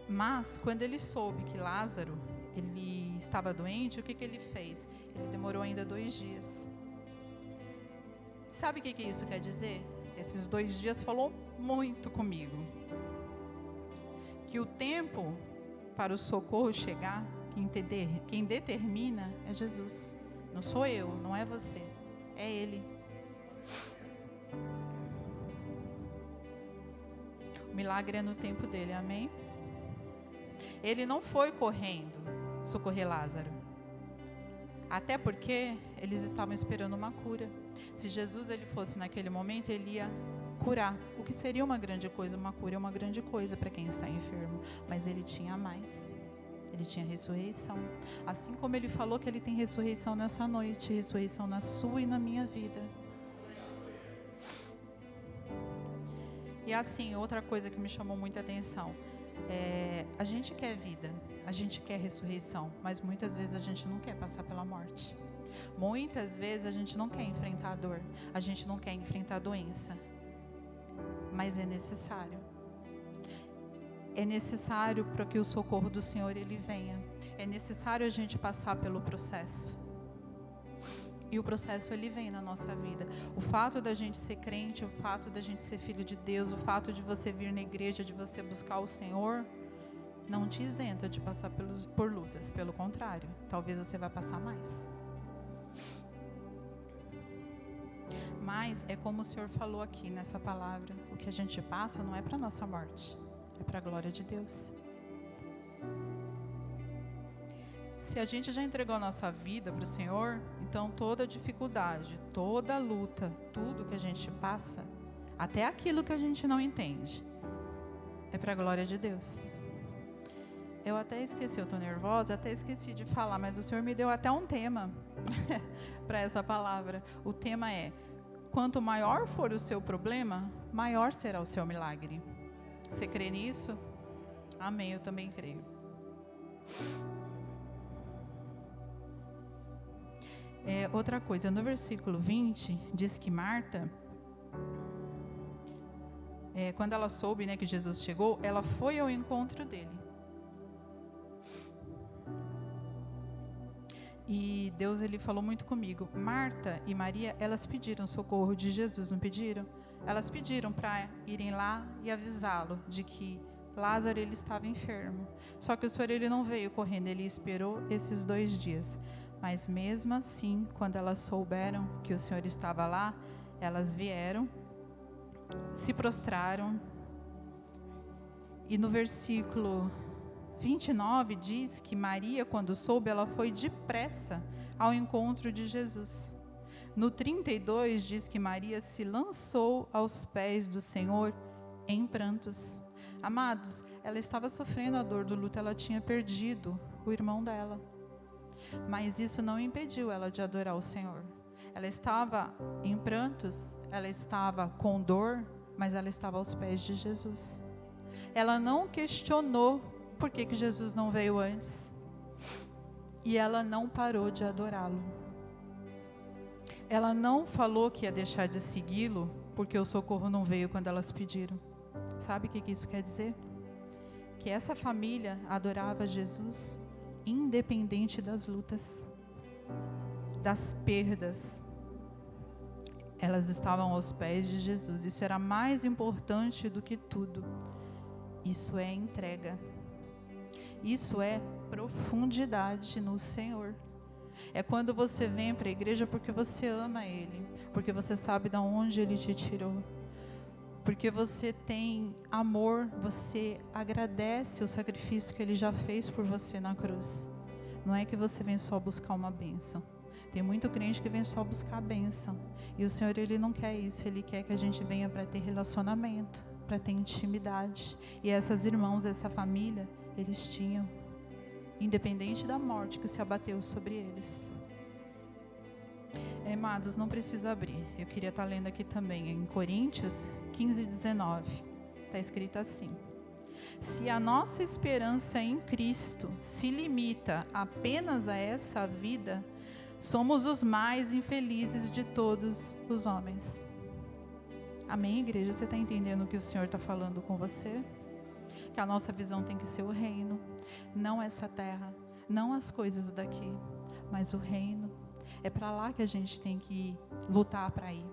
Mas, quando ele soube que Lázaro, ele estava doente, o que ele fez? Ele demorou ainda 2 dias. Sabe o que isso quer dizer? Esses 2 dias falou muito comigo. Que o tempo para o socorro chegar, quem determina é Jesus. Não sou eu, não é você, é Ele. O milagre é no tempo dele, amém? Ele não foi correndo socorrer Lázaro. Até porque eles estavam esperando uma cura. Se Jesus ele fosse naquele momento, ele ia curar. O que seria uma grande coisa, uma cura é uma grande coisa para quem está enfermo. Mas ele tinha mais. Ele tinha ressurreição. Assim como ele falou que ele tem ressurreição nessa noite, ressurreição na sua e na minha vida. E assim, outra coisa que me chamou muita atenção, a gente quer vida, a gente quer ressurreição, mas muitas vezes a gente não quer passar pela morte. Muitas vezes a gente não quer enfrentar a dor, a gente não quer enfrentar a doença, mas é necessário. É necessário para que o socorro do Senhor ele venha. É necessário a gente passar pelo processo. E o processo ele vem na nossa vida. O fato da gente ser crente, o fato da gente ser filho de Deus, o fato de você vir na igreja, de você buscar o Senhor, não te isenta de passar por lutas. Pelo contrário, talvez você vá passar mais. Mas é como o Senhor falou aqui nessa palavra, o que a gente passa não é para a nossa morte, é para a glória de Deus. Se a gente já entregou a nossa vida para o Senhor, então toda dificuldade, toda luta, tudo que a gente passa, até aquilo que a gente não entende, é para a glória de Deus. Eu até esqueci, eu estou nervosa, até esqueci de falar, mas o Senhor me deu até um tema para essa palavra. O tema é: quanto maior for o seu problema, maior será o seu milagre. Você crê nisso? Amém, eu também creio. Outra coisa, no versículo 20, diz que Marta, quando ela soube, né, que Jesus chegou, ela foi ao encontro dele. E Deus ele falou muito comigo. Marta e Maria, elas pediram socorro de Jesus, não pediram? Elas pediram para irem lá e avisá-lo de que Lázaro ele estava enfermo. Só que o Senhor ele não veio correndo, ele esperou esses 2 dias. Mas mesmo assim, quando elas souberam que o Senhor estava lá, elas vieram, se prostraram. E no versículo 29 diz que Maria, quando soube, ela foi depressa ao encontro de Jesus. No 32 diz que Maria se lançou aos pés do Senhor em prantos. Amados, ela estava sofrendo a dor do luto, ela tinha perdido o irmão dela. Mas isso não impediu ela de adorar o Senhor. Ela estava em prantos, ela estava com dor, mas ela estava aos pés de Jesus. Ela não questionou por que Jesus não veio antes. E ela não parou de adorá-lo. Ela não falou que ia deixar de segui-lo porque o socorro não veio quando elas pediram. Sabe o que isso quer dizer? Que essa família adorava Jesus independente das lutas, das perdas. Elas estavam aos pés de Jesus. Isso era mais importante do que tudo. Isso é entrega. Isso é profundidade no Senhor. É quando você vem para a igreja porque você ama Ele, porque você sabe de onde Ele te tirou, porque você tem amor, você agradece o sacrifício que Ele já fez por você na cruz. Não é que você vem só buscar uma bênção. Tem muito crente que vem só buscar a bênção. E o Senhor, Ele não quer isso. Ele quer que a gente venha para ter relacionamento, para ter intimidade. E essas irmãos, essa família, eles tinham, independente da morte que se abateu sobre eles. Amados, não precisa abrir. Eu queria estar lendo aqui também, em Coríntios 15:19. Está escrito assim: se a nossa esperança em Cristo se limita apenas a essa vida, somos os mais infelizes de todos os homens. Amém, igreja? Você está entendendo o que o Senhor está falando com você? Que a nossa visão tem que ser o reino, não essa terra, não as coisas daqui, mas o reino. É para lá que a gente tem que lutar para ir.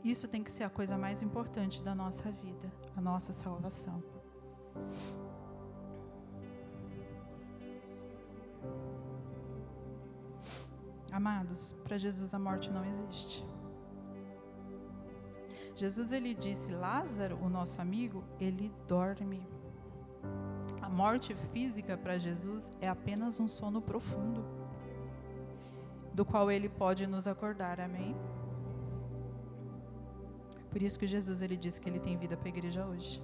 Isso tem que ser a coisa mais importante da nossa vida, a nossa salvação. Amados, para Jesus a morte não existe. Jesus, ele disse: Lázaro, o nosso amigo, ele dorme. A morte física para Jesus é apenas um sono profundo, do qual ele pode nos acordar, amém? Por isso que Jesus, ele disse que ele tem vida para a igreja hoje.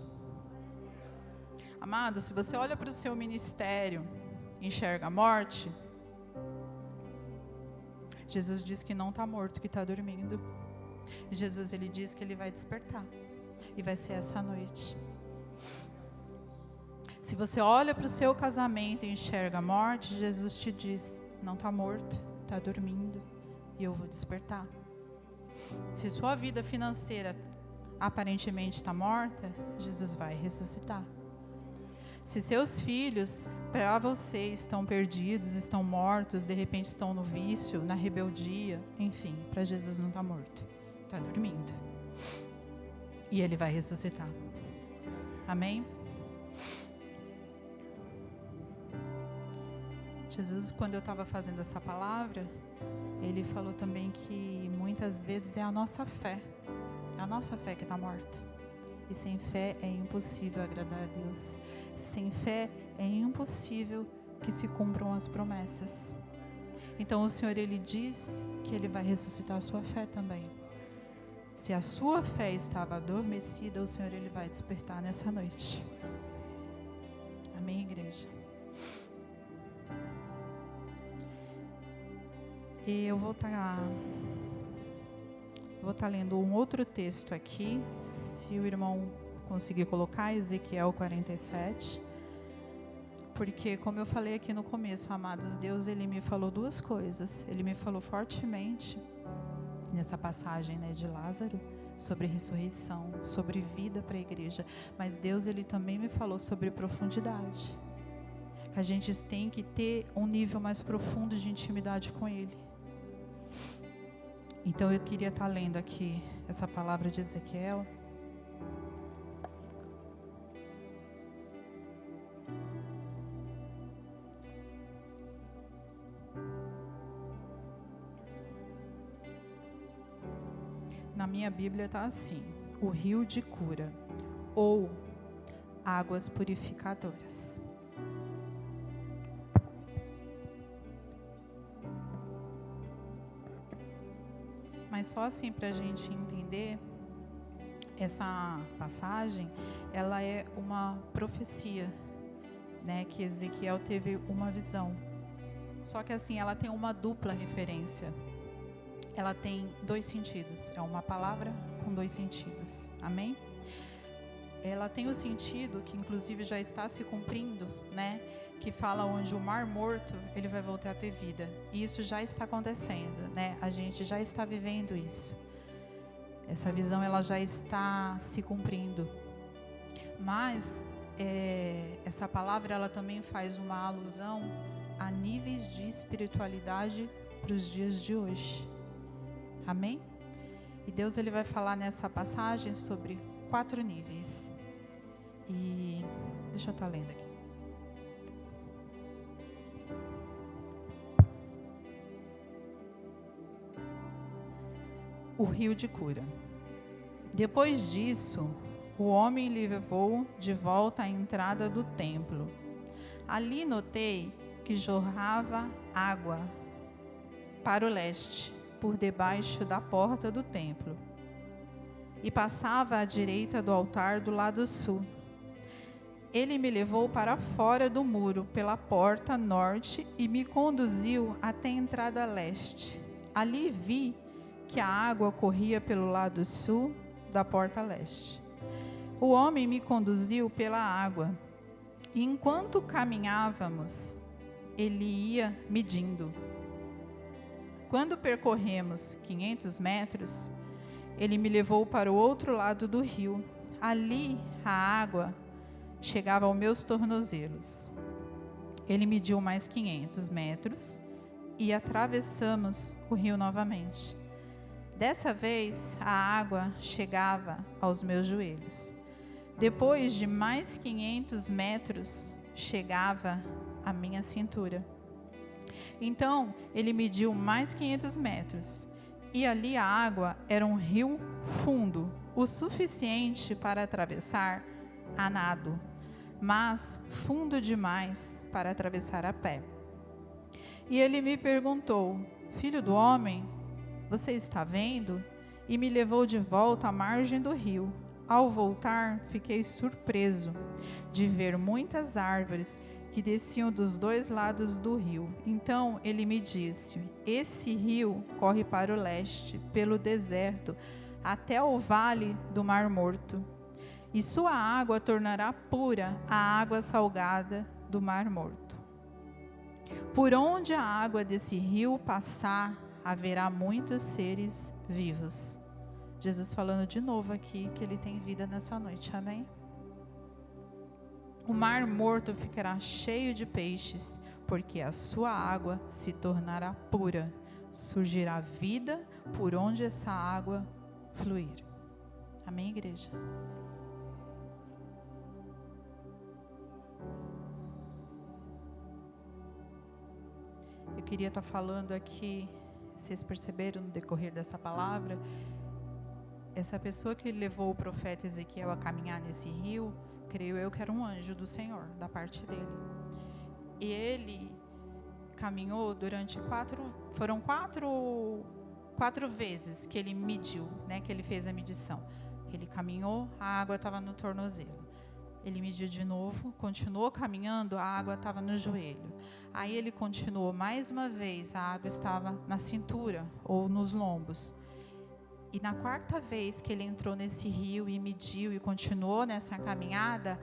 Amado, se você olha para o seu ministério e enxerga a morte, Jesus diz que não está morto, que está dormindo. Jesus, ele diz que ele vai despertar, e vai ser essa noite. Se você olha para o seu casamento e enxerga a morte, Jesus te diz: não está morto, está dormindo e eu vou despertar. Se sua vida financeira aparentemente está morta, Jesus vai ressuscitar. Se seus filhos, para você, estão perdidos, estão mortos, de repente estão no vício, na rebeldia, enfim, para Jesus não está morto, está dormindo. E Ele vai ressuscitar. Amém? Jesus, quando eu estava fazendo essa palavra, Ele falou também que muitas vezes é a nossa fé que está morta. E sem fé é impossível agradar a Deus. Sem fé é impossível que se cumpram as promessas. Então o Senhor, Ele diz que Ele vai ressuscitar a sua fé também. Se a sua fé estava adormecida, o Senhor, Ele vai despertar nessa noite. Amém, igreja? E eu vou estar lendo um outro texto aqui, se o irmão conseguir colocar, Ezequiel 47. Porque, como eu falei aqui no começo, amados, Deus, Ele me falou duas coisas. Ele me falou fortemente, nessa passagem, né, de Lázaro, sobre ressurreição, sobre vida para a igreja. Mas Deus, Ele também me falou sobre profundidade. A gente tem que ter um nível mais profundo de intimidade com Ele. Então eu queria estar lendo aqui essa palavra de Ezequiel. Na minha Bíblia está assim: o rio de cura, ou águas purificadoras. Mas só assim para a gente entender, essa passagem, ela é uma profecia, né, que Ezequiel teve uma visão. Só que assim, ela tem uma dupla referência. Ela tem dois sentidos. É uma palavra com dois sentidos. Amém? Ela tem o sentido que inclusive já está se cumprindo, né? Que fala onde o mar morto, ele vai voltar a ter vida. E isso já está acontecendo, né? A gente já está vivendo isso. Essa visão, ela já está se cumprindo. Mas essa palavra, ela também faz uma alusão a níveis de espiritualidade para os dias de hoje. Amém? E Deus, Ele vai falar nessa passagem sobre 4 níveis. E deixa eu estar lendo aqui. O rio de cura. Depois disso, o homem lhe levou de volta à entrada do templo. Ali notei que jorrava água para o leste, por debaixo da porta do templo, e passava à direita do altar do lado sul. Ele me levou para fora do muro, pela porta norte, e me conduziu até a entrada leste. Ali vi que a água corria pelo lado sul da porta leste. O homem me conduziu pela água, e enquanto caminhávamos, ele ia medindo. Quando percorremos 500 metros, ele me levou para o outro lado do rio. Ali a água chegava aos meus tornozelos. Ele mediu mais 500 metros e atravessamos o rio novamente. Dessa vez, a água chegava aos meus joelhos. Depois de mais 500 metros, chegava à minha cintura. Então, ele mediu mais 500 metros, e ali a água era um rio fundo, o suficiente para atravessar a nado, mas fundo demais para atravessar a pé. E ele me perguntou: filho do homem, você está vendo? E me levou de volta à margem do rio. Ao voltar, fiquei surpreso de ver muitas árvores que desciam dos 2 lados do rio. Então ele me disse: esse rio corre para o leste, pelo deserto, até o vale do Mar Morto. E sua água tornará pura a água salgada do Mar Morto. Por onde a água desse rio passar, haverá muitos seres vivos. Jesus falando de novo aqui que ele tem vida nessa noite, amém? O mar morto ficará cheio de peixes, porque a sua água se tornará pura. Surgirá vida por onde essa água fluir. Amém, igreja? Eu queria estar falando aqui, vocês perceberam no decorrer dessa palavra, essa pessoa que levou o profeta Ezequiel a caminhar nesse rio, creio eu que era um anjo do Senhor, da parte dele. E ele caminhou durante foram quatro vezes que ele mediu, né, que ele fez a medição. Ele caminhou, a água estava no tornozelo. Ele mediu de novo, continuou caminhando, a água estava no joelho. Aí ele continuou mais uma vez, a água estava na cintura ou nos lombos. E na quarta vez que ele entrou nesse rio e mediu e continuou nessa caminhada,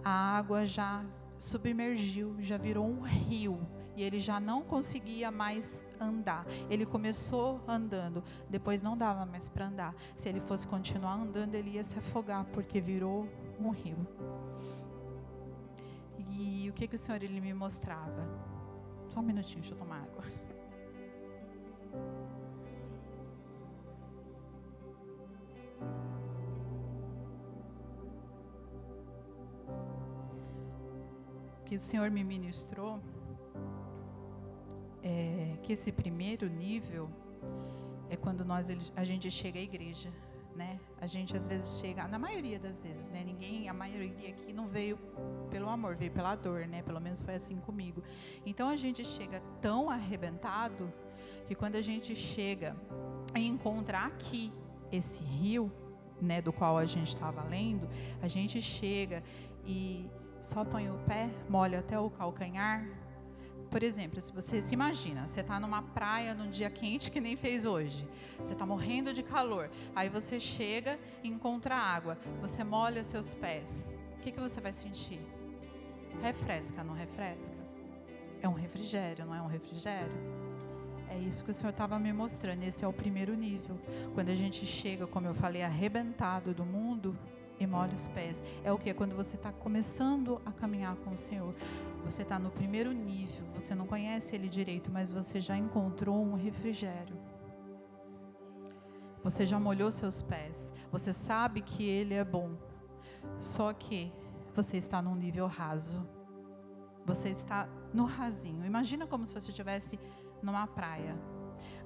a água já submergiu, já virou um rio. E ele já não conseguia mais andar. Ele começou andando, depois não dava mais para andar. Se ele fosse continuar andando, ele ia se afogar, porque virou um rio. E o que o Senhor ele me mostrava? Só um minutinho, deixa eu tomar água. O que o Senhor me ministrou é que esse primeiro nível é quando a gente chega à igreja, né? A gente às vezes chega, na maioria das vezes, né? A maioria aqui não veio pelo amor, veio pela dor, né? Pelo menos foi assim comigo. Então a gente chega tão arrebentado que quando a gente chega a encontrar aqui esse rio, né? Do qual a gente estava lendo, a gente chega e só põe o pé, molha até o calcanhar. Por exemplo, se você se imagina, você está numa praia num dia quente que nem fez hoje, você está morrendo de calor, aí você chega e encontra água, você molha seus pés, o que você vai sentir? Refresca, não refresca? É um refrigério, não é um refrigério? É isso que o Senhor estava me mostrando, esse é o primeiro nível. Quando a gente chega, como eu falei, arrebentado do mundo e molha os pés, é o que? Quando você está começando a caminhar com o Senhor. Você está no primeiro nível, você não conhece Ele direito, mas você já encontrou um refrigério. Você já molhou seus pés, você sabe que Ele é bom, só que você está num nível raso. Você está no rasinho. Imagina como se você estivesse numa praia.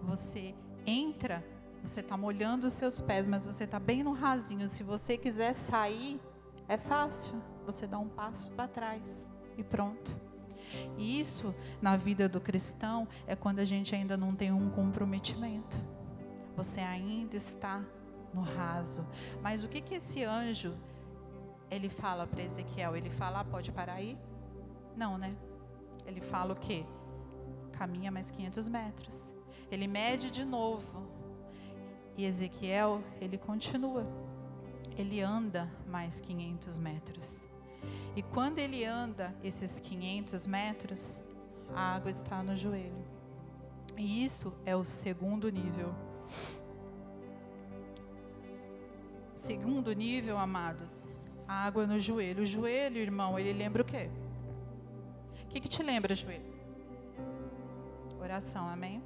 Você entra, você está molhando os seus pés, mas você está bem no rasinho. Se você quiser sair, é fácil. Você dá um passo para trás e pronto. E isso, na vida do cristão, é quando a gente ainda não tem um comprometimento. Você ainda está no raso. Mas o que esse anjo, ele fala para Ezequiel? Ele fala, pode parar aí? Não, né? Ele fala o quê? Caminha mais 500 metros. Ele mede de novo. E Ezequiel, ele continua. Ele anda mais 500 metros. E quando ele anda esses 500 metros, a água está no joelho. E isso é o segundo nível. Segundo nível, amados, a água no joelho. O joelho, irmão, ele lembra o quê? O que te lembra, joelho? Oração, amém?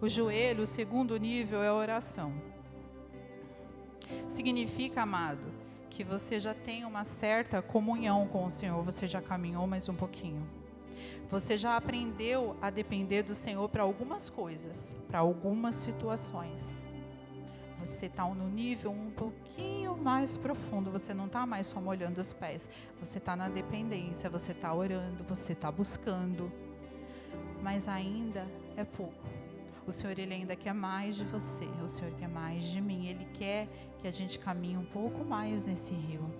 O joelho, o segundo nível é a oração. Significa, amado, que você já tem uma certa comunhão com o Senhor, você já caminhou mais um pouquinho. Você já aprendeu a depender do Senhor para algumas coisas, para algumas situações. Você está no nível um pouquinho mais profundo, você não está mais só molhando os pés, você está na dependência, você está orando, você está buscando, mas ainda é pouco. O Senhor, Ele ainda quer mais de você, o Senhor quer mais de mim, Ele quer que a gente caminhe um pouco mais nesse rio.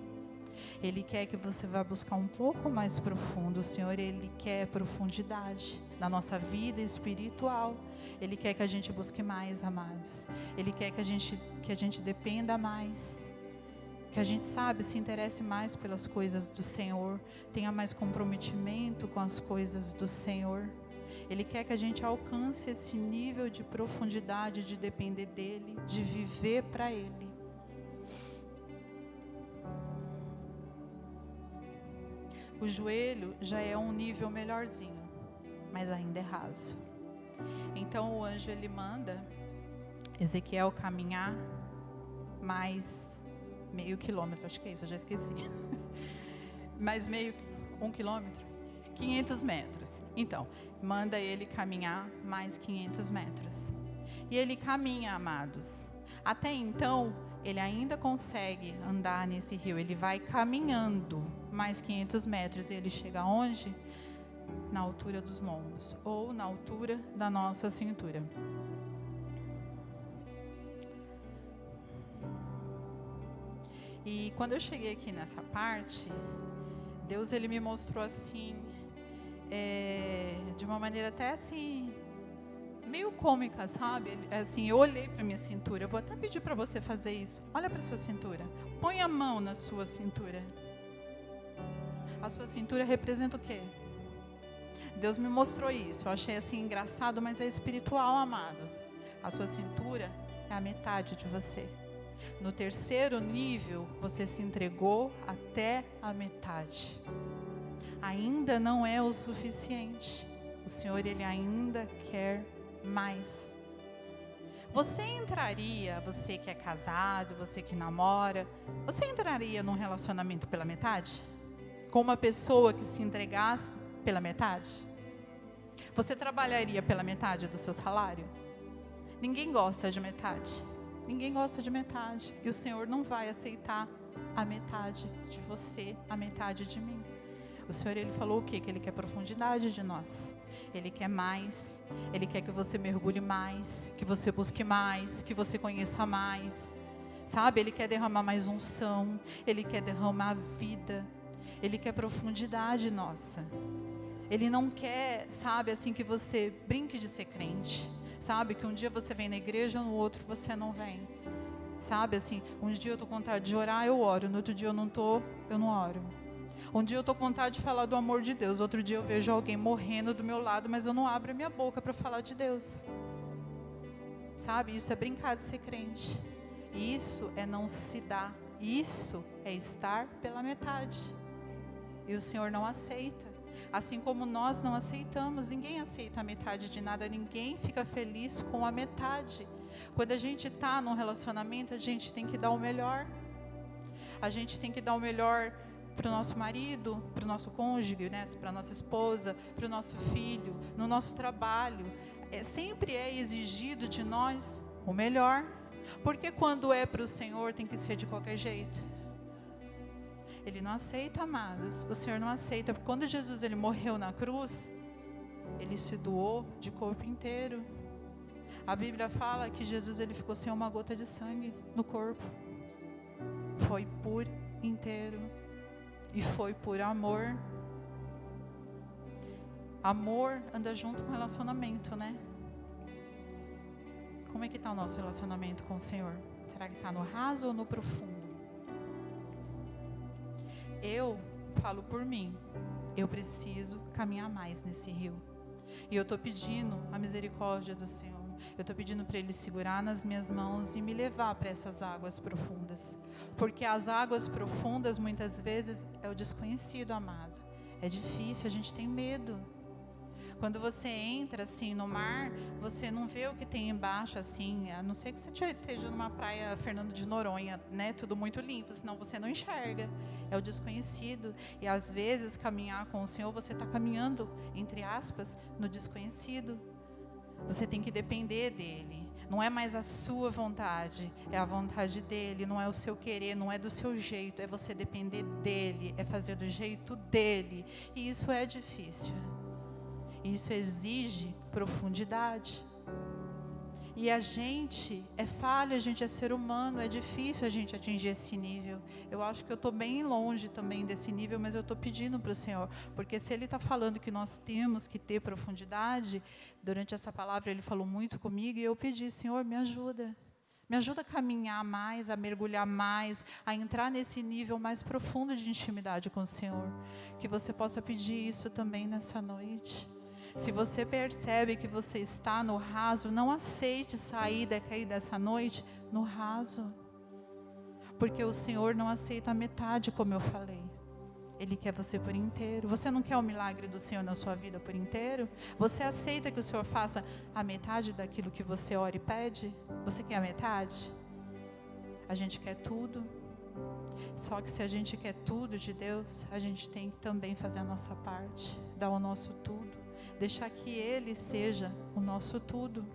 Ele quer que você vá buscar um pouco mais profundo. O Senhor, Ele quer profundidade na nossa vida espiritual. Ele quer que a gente busque mais, amados. Ele quer que a gente dependa mais. Que a gente se interesse mais pelas coisas do Senhor, tenha mais comprometimento com as coisas do Senhor. Ele quer que a gente alcance esse nível de profundidade, de depender dEle, de viver para Ele. O joelho já é um nível melhorzinho, mas ainda é raso. Então o anjo ele manda Ezequiel caminhar mais meio quilômetro, acho que é isso, eu já esqueci. Mais 1 quilômetro, 500 metros. Então, manda ele caminhar mais 500 metros. E ele caminha, amados. Até então, ele ainda consegue andar nesse rio. Ele vai caminhando mais 500 metros e ele chega onde? Na altura dos lombos, ou na altura da nossa cintura. E quando eu cheguei aqui nessa parte, Deus ele me mostrou assim, de uma maneira até assim, meio cômica, sabe? Assim, eu olhei para minha cintura. Eu vou até pedir para você fazer isso. Olha para sua cintura. Põe a mão na sua cintura. A sua cintura representa o quê? Deus me mostrou isso. Eu achei assim engraçado, mas é espiritual, amados. A sua cintura é a metade de você. No terceiro nível, você se entregou até a metade. Ainda não é o suficiente. O Senhor, Ele ainda quer mais. Você entraria, você que é casado, você que namora, você entraria num relacionamento pela metade? Com uma pessoa que se entregasse pela metade? Você trabalharia pela metade do seu salário? Ninguém gosta de metade. Ninguém gosta de metade. E o Senhor não vai aceitar a metade de você, a metade de mim. O Senhor, Ele falou o quê? Que Ele quer profundidade de nós. Ele quer mais. Ele quer que você mergulhe mais, que você busque mais, que você conheça mais. Sabe? Ele quer derramar mais unção. Ele quer derramar vida. Ele quer profundidade nossa. Ele não quer, sabe, assim que você brinque de ser crente. Sabe, que um dia você vem na igreja, no outro você não vem. Sabe, assim, um dia eu estou com vontade de orar, eu oro. No outro dia eu não estou, eu não oro. Um dia eu estou com vontade de falar do amor de Deus. Outro dia eu vejo alguém morrendo do meu lado, mas eu não abro a minha boca para falar de Deus. Sabe, isso é brincar de ser crente. Isso é não se dar. Isso é estar pela metade. E o Senhor não aceita. Assim como nós não aceitamos, ninguém aceita a metade de nada, ninguém fica feliz com a metade. Quando a gente está num relacionamento, a gente tem que dar o melhor. A gente tem que dar o melhor para o nosso marido, para o nosso cônjuge, né? Para a nossa esposa, para o nosso filho, no nosso trabalho. Sempre é exigido de nós o melhor. Porque quando é para o Senhor, tem que ser de qualquer jeito. Ele não aceita, amados. O Senhor não aceita. Porque quando Jesus ele morreu na cruz, Ele se doou de corpo inteiro. A Bíblia fala que Jesus ele ficou sem uma gota de sangue no corpo. Foi por inteiro. E foi por amor. Amor anda junto com relacionamento, né? Como é que está o nosso relacionamento com o Senhor? Será que está no raso ou no profundo? Eu falo por mim, eu preciso caminhar mais nesse rio. E eu estou pedindo a misericórdia do Senhor. Eu estou pedindo para Ele segurar nas minhas mãos e me levar para essas águas profundas. Porque as águas profundas, muitas vezes, é o desconhecido, amado. É difícil, a gente tem medo. Quando você entra assim no mar, você não vê o que tem embaixo assim, a não ser que você esteja numa praia Fernando de Noronha, né? Tudo muito limpo, senão você não enxerga. É o desconhecido. E às vezes caminhar com o Senhor, você está caminhando, entre aspas, no desconhecido. Você tem que depender dEle. Não é mais a sua vontade, é a vontade dEle. Não é o seu querer, não é do seu jeito, é você depender dEle, é fazer do jeito dEle. E isso é difícil. Isso exige profundidade. E a gente é falho, a gente é ser humano, é difícil a gente atingir esse nível. Eu acho que eu estou bem longe também desse nível, mas eu estou pedindo para o Senhor. Porque se Ele está falando que nós temos que ter profundidade, durante essa palavra Ele falou muito comigo e eu pedi, Senhor, me ajuda. Me ajuda a caminhar mais, a mergulhar mais, a entrar nesse nível mais profundo de intimidade com o Senhor. Que você possa pedir isso também nessa noite. Se você percebe que você está no raso, não aceite sair daqui dessa noite no raso. Porque o Senhor não aceita a metade, como eu falei. Ele quer você por inteiro. Você não quer o milagre do Senhor na sua vida por inteiro? Você aceita que o Senhor faça a metade daquilo que você ora e pede? Você quer a metade? A gente quer tudo. Só que se a gente quer tudo de Deus, a gente tem que também fazer a nossa parte, dar o nosso tudo. Deixar que Ele seja o nosso tudo.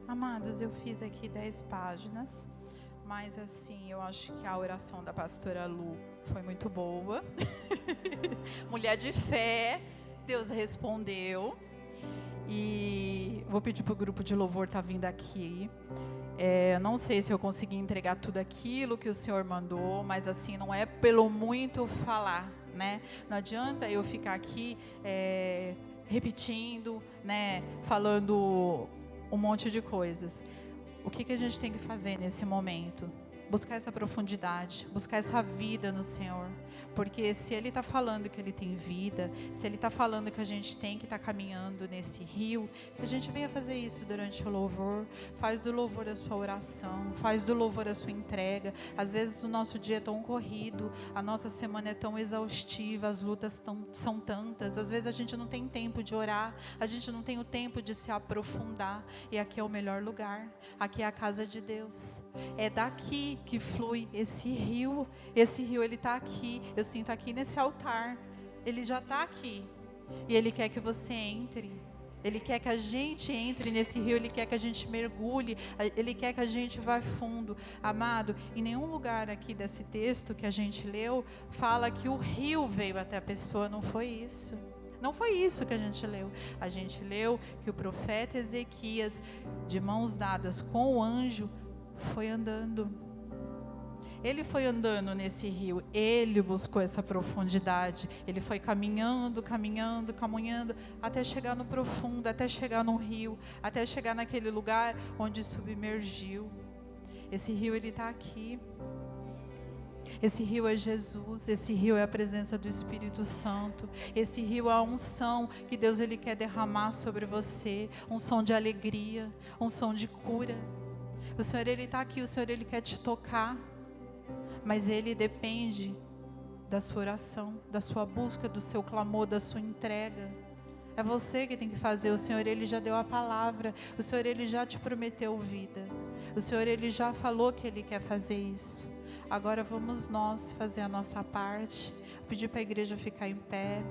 Amados, eu fiz aqui 10 páginas. Mas assim, eu acho que a oração da pastora Lu foi muito boa. Mulher de fé, Deus respondeu. E vou pedir para o grupo de louvor estar vindo aqui. Não sei se eu consegui entregar tudo aquilo que o Senhor mandou, mas assim, não é pelo muito falar, né? Não adianta eu ficar aqui repetindo, né? Falando um monte de coisas. O que a gente tem que fazer nesse momento? Buscar essa profundidade, buscar essa vida no Senhor. Porque se Ele está falando que Ele tem vida, se Ele está falando que a gente tem que estar caminhando nesse rio, que a gente venha fazer isso durante o louvor. Faz do louvor a sua oração, faz do louvor a sua entrega. Às vezes o nosso dia é tão corrido, a nossa semana é tão exaustiva, as lutas são tantas. Às vezes a gente não tem tempo de orar, a gente não tem o tempo de se aprofundar. E aqui é o melhor lugar, aqui é a casa de Deus. É daqui que flui esse rio ele está aqui. Eu sinto aqui nesse altar, ele já está aqui, e Ele quer que você entre, Ele quer que a gente entre nesse rio, Ele quer que a gente mergulhe, Ele quer que a gente vá fundo. Amado, em nenhum lugar aqui desse texto que a gente leu, fala que o rio veio até a pessoa, não foi isso. Não foi isso que a gente leu. A gente leu que o profeta Ezequias, de mãos dadas com o anjo, foi andando. Ele foi andando nesse rio, ele buscou essa profundidade, ele foi caminhando, até chegar no profundo, até chegar no rio, até chegar naquele lugar onde submergiu. Esse rio, ele está aqui. Esse rio é Jesus, esse rio é a presença do Espírito Santo, esse rio é a unção que Deus ele quer derramar sobre você, unção de alegria, unção de cura. O Senhor ele está aqui, o Senhor ele quer te tocar. Mas Ele depende da sua oração, da sua busca, do seu clamor, da sua entrega. É você que tem que fazer. O Senhor, Ele já deu a palavra. O Senhor, Ele já te prometeu vida. O Senhor, Ele já falou que Ele quer fazer isso. Agora vamos nós fazer a nossa parte. Pedir para a igreja ficar em pé.